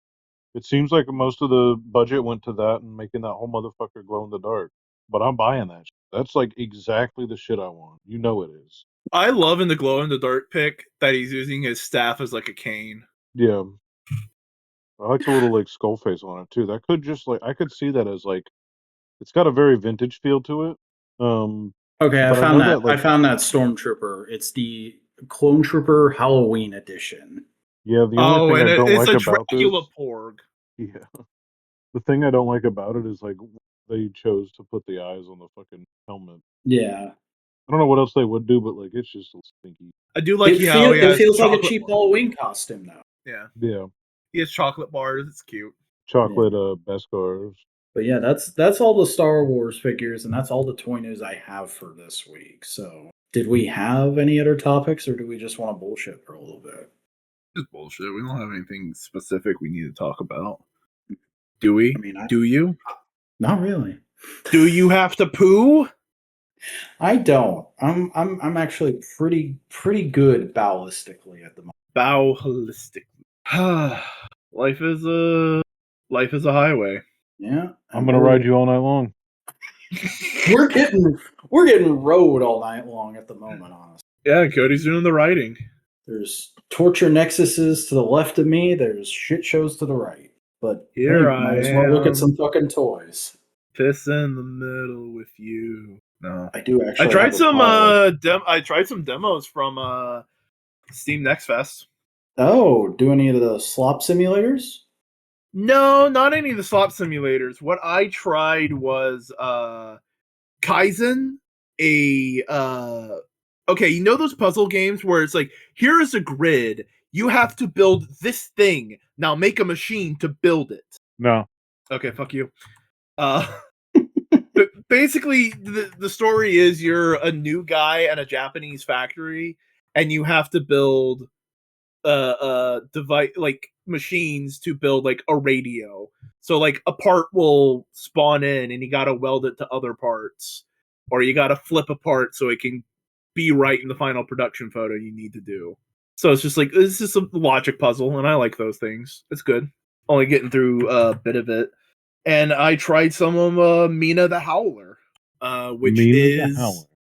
It seems like most of the budget went to that and making that whole motherfucker glow in the dark. But I'm buying that. That's like exactly the shit I want. You know it is. I love in the glow in the dark pick that he's using his staff as like a cane. Yeah. I like the little like skull face on it too. That could just like I could see that as like it's got a very vintage feel to it. Okay, But I know that I like found that Stormtrooper. It's the Clone Trooper Halloween edition. yeah, the only Oh, thing and I don't it's like a about this Dracula porg. yeah. The thing I don't like about it is like they chose to put the eyes on the fucking helmet. Yeah. I don't know what else they would do, but like it's just so stinky. I do like how he It has feels like a chocolate cheap bars. Halloween costume though. Yeah, Yeah. he has chocolate bars. It's cute. Chocolate Beskars. But yeah, that's all the Star Wars figures, and that's all the toy news I have for this week. So, did we have any other topics, or do we just want to bullshit for a little bit? It's bullshit. We don't have anything specific we need to talk about. Do we? I mean, Do you? Not really. Do you have to poo? I don't. I'm actually pretty good ballistically at the moment. Bow holistically. Life is a highway. Yeah, I'm gonna ride you all night long. We're getting rode all night long at the moment, honestly. Yeah, Cody's doing the writing. There's torture nexuses to the left of me. There's shit shows to the right. But Here hey, might I as well look am. at some fucking toys. Piss in the middle with you. No, I do actually. I tried have a some pile. I tried some demos from Steam Next Fest. Oh, do any of the slop simulators? No, not any of the slop simulators. What I tried was Kaizen, okay, you know those puzzle games where it's like, here is a grid, you have to build this thing. Now make a machine to build it. No. Okay, fuck you. But basically the story is you're a new guy at a Japanese factory and you have to build device like machines to build like a radio. So like a part will spawn in and you got to weld it to other parts, or you got to flip a part so it can be right in the final production photo you need to do. So it's just like it's just a logic puzzle, and I like those things. It's good. Only getting through a bit of it, and I tried some of Mina the Howler,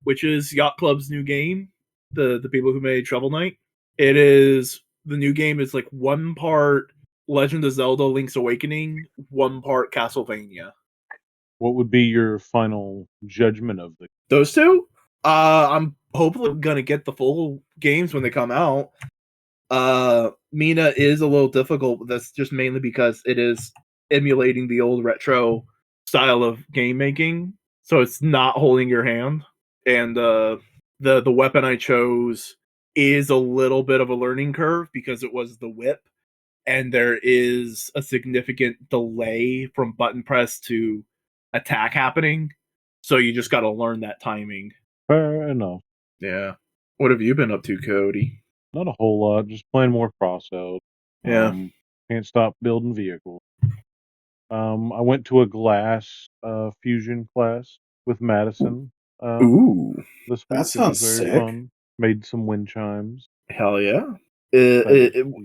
which is Yacht Club's new game. The people who made Shovel Knight. It is the new game is like one part Legend of Zelda Link's Awakening, one part Castlevania. What would be your final judgment of those two? I'm hopefully gonna get the full games when they come out. Mina is a little difficult, but that's just mainly because it is emulating the old retro style of game making, so it's not holding your hand. And the weapon I chose is a little bit of a learning curve because it was the whip, and there is a significant delay from button press to attack happening. So you just got to learn that timing. Fair enough. Yeah. What have you been up to, Cody? Not a whole lot. Just playing more Crossout. Yeah. Can't stop building vehicles. I went to a glass fusion class with Madison Ooh, this week. That sounds It was very sick. fun. Made some wind chimes. hell yeah! That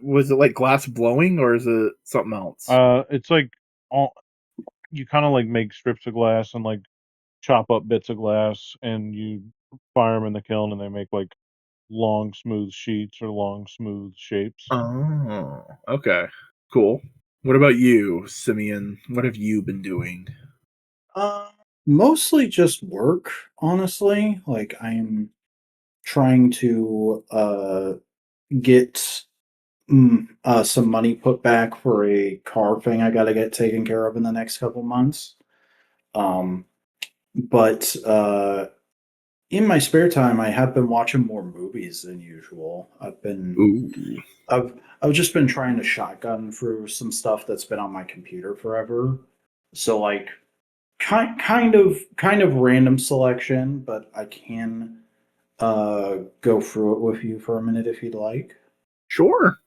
Was it like glass blowing or is it something else? it's like you kind of like make strips of glass and like chop up bits of glass and you fire them in the kiln and they make like long smooth sheets or long smooth shapes. Oh, okay, cool. What about you, Simeon? What have you been doing? Uh, Mostly just work, honestly. Like I'm trying to get some money put back for a car thing I got to get taken care of in the next couple months. Um, but in my spare time, I have been watching more movies than usual. Ooh, I've I've just been trying to shotgun through some stuff that's been on my computer forever. So like kind of random selection, but I can go through it with you for a minute if you'd like. sure.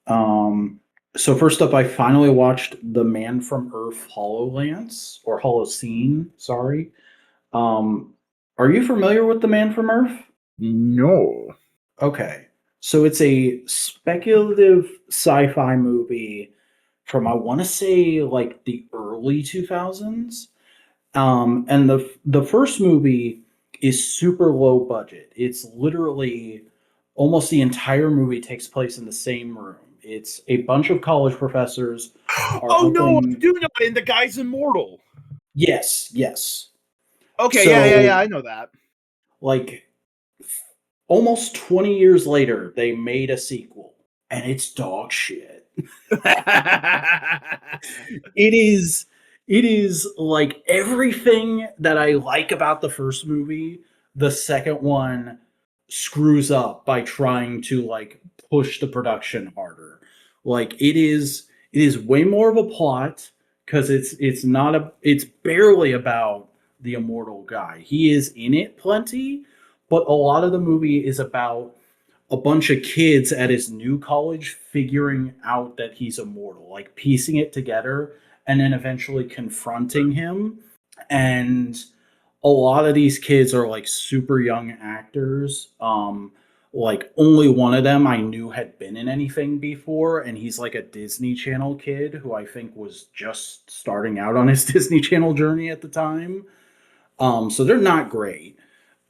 Um so first up I finally watched The Man from Earth HoloLens or Holocene, sorry. Um are you familiar with The Man from Earth? No. Okay. So it's a speculative sci-fi movie from I want to say like the early 2000s. And the first movie is super low budget. It's literally almost the entire movie takes place in the same room. It's a bunch of college professors are Oh no, I helping. do know it, and the guy's immortal. Yes, yes. Okay, yeah, So I know that. like almost 20 years later, they made a sequel, and it's dog shit. It is like everything that I like about the first movie, the second one screws up by trying to like push the production harder. Like it is way more of a plot because it's barely about the immortal guy. He is in it plenty, but a lot of the movie is about a bunch of kids at his new college figuring out that he's immortal, like piecing it together and then eventually confronting him. And a lot of these kids are like super young actors. Like only one of them I knew had been in anything before, and he's like a Disney Channel kid who I think was just starting out on his Disney Channel journey at the time. So they're not great.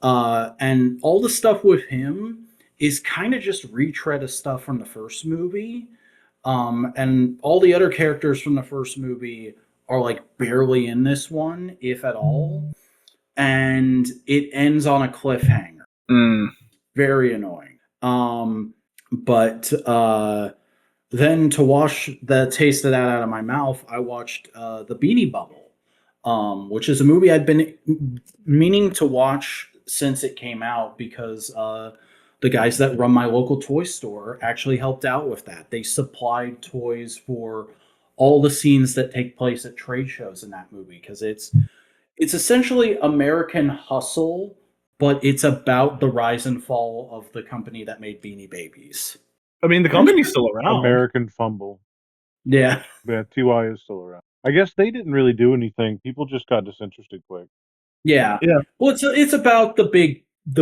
And all the stuff with him is kind of just retread of stuff from the first movie. And all the other characters from the first movie are like barely in this one, if at all. And it ends on a cliffhanger. Mm. Very annoying. But then to wash the taste of that out of my mouth, I watched The Beanie Bubble, which is a movie I'd been meaning to watch since it came out because the guys that run my local toy store actually helped out with that. They supplied toys for all the scenes that take place at trade shows in that movie because it's essentially American Hustle, but it's about the rise and fall of the company that made Beanie Babies. I mean, the company's still around. American Fumble. Yeah. Yeah, TY is still around. I guess they didn't really do anything. People just got disinterested quick. Yeah. Yeah. Well, it's about the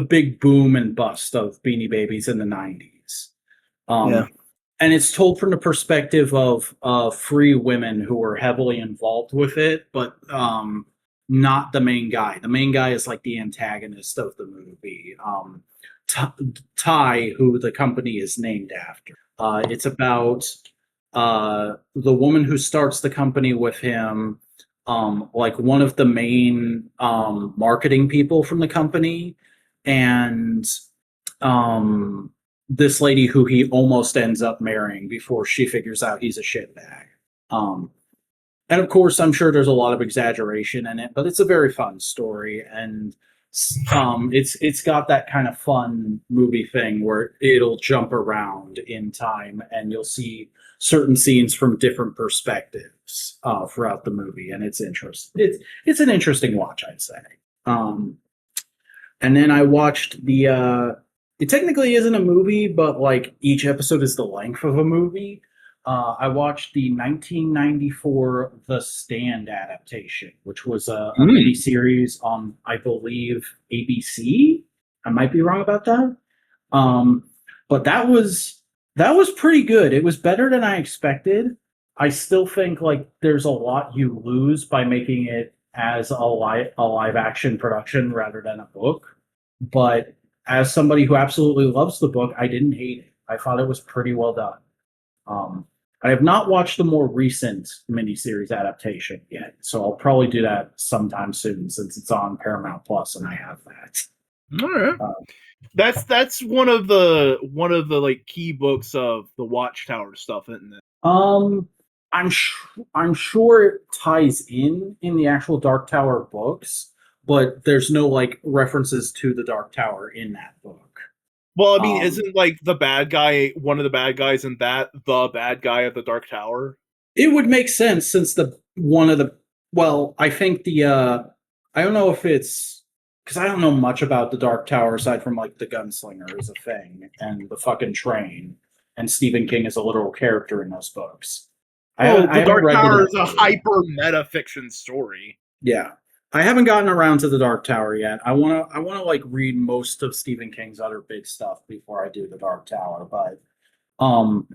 big boom and bust of Beanie Babies in the 90s. Yeah. And it's told from the perspective of free women who were heavily involved with it, but not the main guy. The main guy is like the antagonist of the movie. Ty, who the company is named after. It's about the woman who starts the company with him, like one of the main marketing people from the company, and this lady who he almost ends up marrying before she figures out he's a shitbag. Um, and of course, I'm sure there's a lot of exaggeration in it, but it's a very fun story, and it's got that kind of fun movie thing where it'll jump around in time, and you'll see certain scenes from different perspectives throughout the movie, and it's interesting. It's an interesting watch, I'd say. And then I watched the it technically isn't a movie, but like each episode is the length of a movie. I watched the 1994 The Stand adaptation, which was a mini series on, I believe, ABC. I might be wrong about that. But that was pretty good. It was better than I expected. I still think like there's a lot you lose by making it as a live action production rather than a book. But as somebody who absolutely loves the book, I didn't hate it. I thought it was pretty well done. Um, I have not watched the more recent miniseries adaptation yet, so I'll probably do that sometime soon since it's on Paramount Plus and I have that. All right. Uh, That's one of the like key books of the Watchtower stuff, isn't it? I'm sure it ties in the actual Dark Tower books, but there's no like references to the Dark Tower in that book. Well, I mean, Um, isn't like the bad guy one of the bad guys in that the bad guy of the Dark Tower? It would make sense since the one of the well, I think the I don't know if it's because I don't know much about the Dark Tower aside from like the gunslinger is a thing and the fucking train and Stephen King is a literal character in those books. Oh, I the haven't Dark read Tower the is a hyper meta fiction story. Yeah. I haven't gotten around to the Dark Tower yet. I wanna like read most of Stephen King's other big stuff before I do the Dark Tower, but um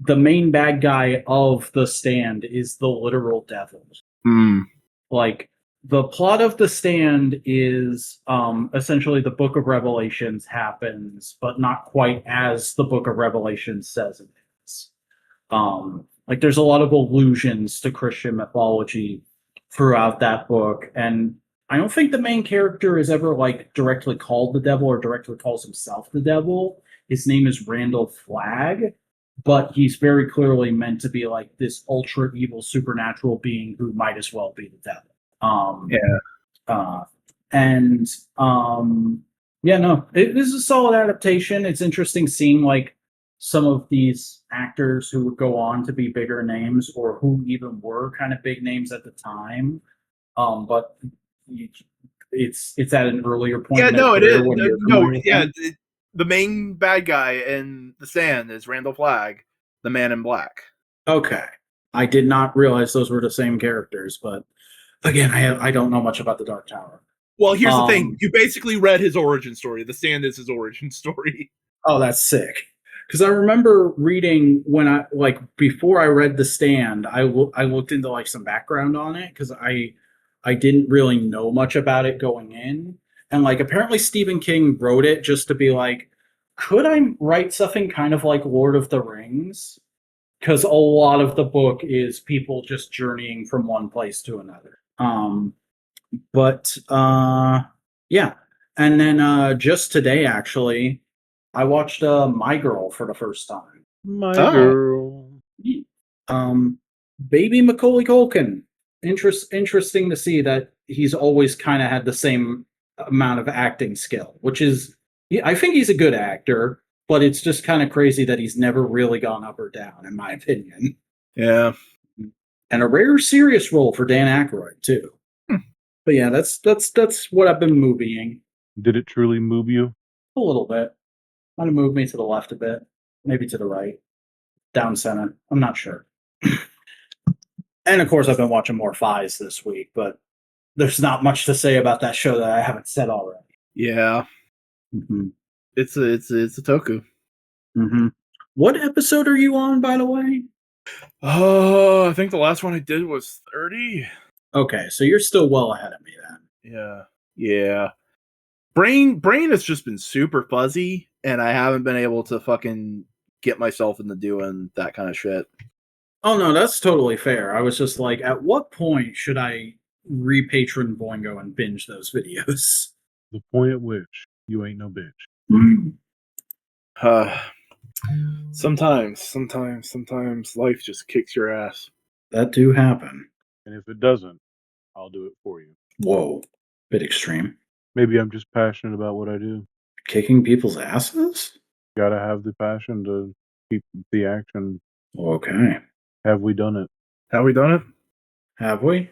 the main bad guy of The Stand is the literal devil. Hmm. Like the plot of The Stand is essentially the Book of Revelations happens, but not quite as the Book of Revelations says it is. Like there's a lot of allusions to Christian mythology throughout that book, and I don't think the main character is ever like directly called the devil or directly calls himself the devil. His name is Randall Flagg, but he's very clearly meant to be like this ultra evil supernatural being who might as well be the devil. Yeah. Uh, and yeah, no, it is a solid adaptation. It's interesting seeing like some of these actors who would go on to be bigger names or who even were kind of big names at the time. But it's at an earlier point Yeah, in their no, it is. career when you're No, familiar with yeah, them. the main bad guy in The Stand is Randall Flagg, the Man in Black. Okay, I did not realize those were the same characters, but again, I don't know much about the Dark Tower. Well, here's the thing: Um, you basically read his origin story. The Stand is his origin story. Oh, that's sick. Because I remember reading when I like before I read The Stand, I looked into like some background on it because I didn't really know much about it going in, and like apparently Stephen King wrote it just to be like, could I write something kind of like Lord of the Rings? Because a lot of the book is people just journeying from one place to another. But yeah, and then just today actually I watched My Girl for the first time. My Oh, girl. Um, Baby Macaulay Culkin. Interesting to see that he's always kind of had the same amount of acting skill, which is, I think he's a good actor, but it's just kind of crazy that he's never really gone up or down, in my opinion. yeah. And a rare serious role for Dan Aykroyd too. But yeah, that's what I've been movieing Did it truly move you? a little bit. Might have moved me to the left a bit, maybe to the right, down center. I'm not sure. And of course, I've been watching more Fies this week, but there's not much to say about that show that I haven't said already. Yeah. Mm-hmm. It's a toku. Mm-hmm. What episode are you on, by the way? Oh, I think the last one I did was 30. Okay, so you're still well ahead of me then. Yeah. Yeah. Brain has just been super fuzzy, and I haven't been able to fucking get myself into doing that kind of shit. Oh no, that's totally fair. I was just like, at what point should I repatron Boingo and binge those videos? The point at which you ain't no bitch. Mm. Sometimes life just kicks your ass. That do happen. And if it doesn't, I'll do it for you. Whoa, bit extreme. Maybe I'm just passionate about what I do. Kicking people's asses? Gotta have the passion to keep the action. Okay. Have we done it? Have we done it? Have we?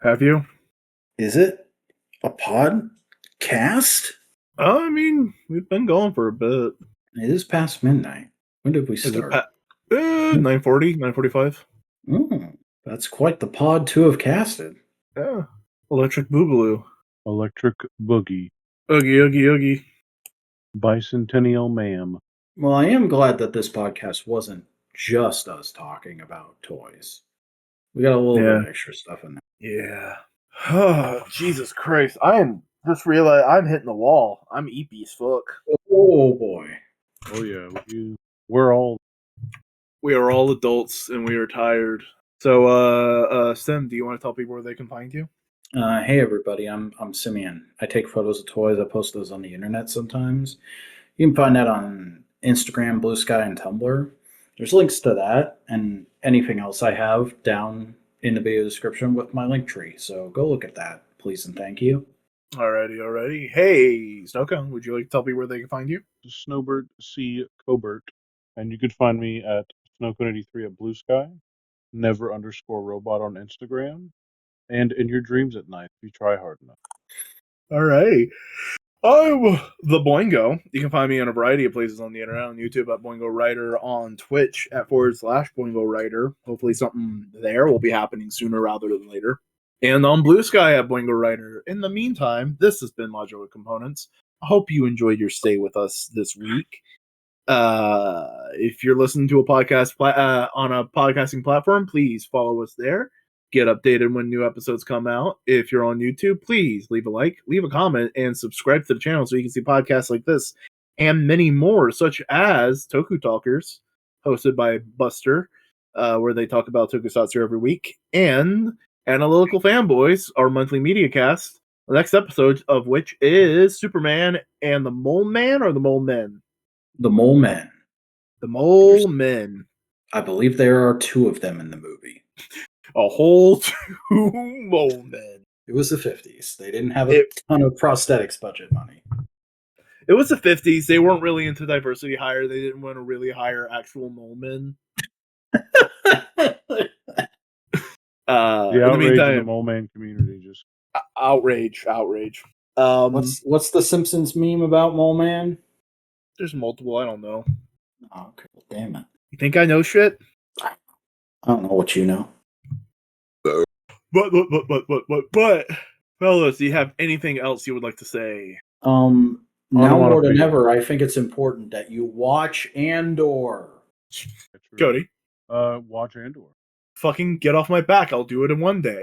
Have you? Is it a podcast? I mean, we've been going for a bit. It is past midnight. When did we Is it start? 9:40, 9:45? That's quite the pod to have casted. Yeah. Electric Boogaloo. Electric Boogie. Oogie, oogie, oogie. Bicentennial Ma'am. Well, I am glad that this podcast wasn't just us talking about toys. We got a little bit of extra stuff in there. Yeah. Oh, Jesus Christ. I am just realized I'm hitting the wall. I'm eepy as fuck. Oh boy. Oh yeah, we're all. We are all adults and we are tired. So, Sim, do you want to tell people where they can find you? Hey everybody, I'm Simeon. I take photos of toys. I post those on the internet sometimes. You can find that on Instagram, Bluesky, and Tumblr. There's links to that and anything else I have down in the video description with my link tree. So go look at that, please and thank you. Alrighty. Hey, Snowcone, would you like to tell people where they can find you? Snowbird C. Cobert, and you could find me at Snowcone83 at Blue Sky, never_robot on Instagram, and in your dreams at night if you try hard enough. Alright. I'm the Boingo. You can find me on a variety of places on the internet, on YouTube at Boingo Writer, on Twitch at /Boingo Writer. Hopefully something there will be happening sooner rather than later. And on Blue Sky at Boingo Writer. In the meantime, this has been Modular Components. I hope you enjoyed your stay with us this week. If you're listening to a podcast on a podcasting platform, please follow us there. Get updated when new episodes come out. If you're on YouTube, please leave a like, leave a comment, and subscribe to the channel so you can see podcasts like this and many more, such as Toku Talkers, hosted by Buster, where they talk about tokusatsu every week, and Analytical Fanboys, our monthly media cast, the next episode of which is Superman and the Mole Man or the Mole Men? The Mole Men. The Mole Men. I believe there are two of them in the movie. A whole two Mole Men. It was the 50s. They didn't have a ton of prosthetics budget money. It was the 50s. They weren't really into diversity hire. They didn't want to really hire actual mole men. The outrage in the mole man community just outrage. What's the Simpsons meme about Mole Man? There's multiple. I don't know. Oh, okay. Damn it. You think I know shit? I don't know what you know. But, fellas, do you have anything else you would like to say? Now more than ever, I think it's important that you watch Andor. Cody? Watch Andor. Fucking get off my back. I'll do it in one day.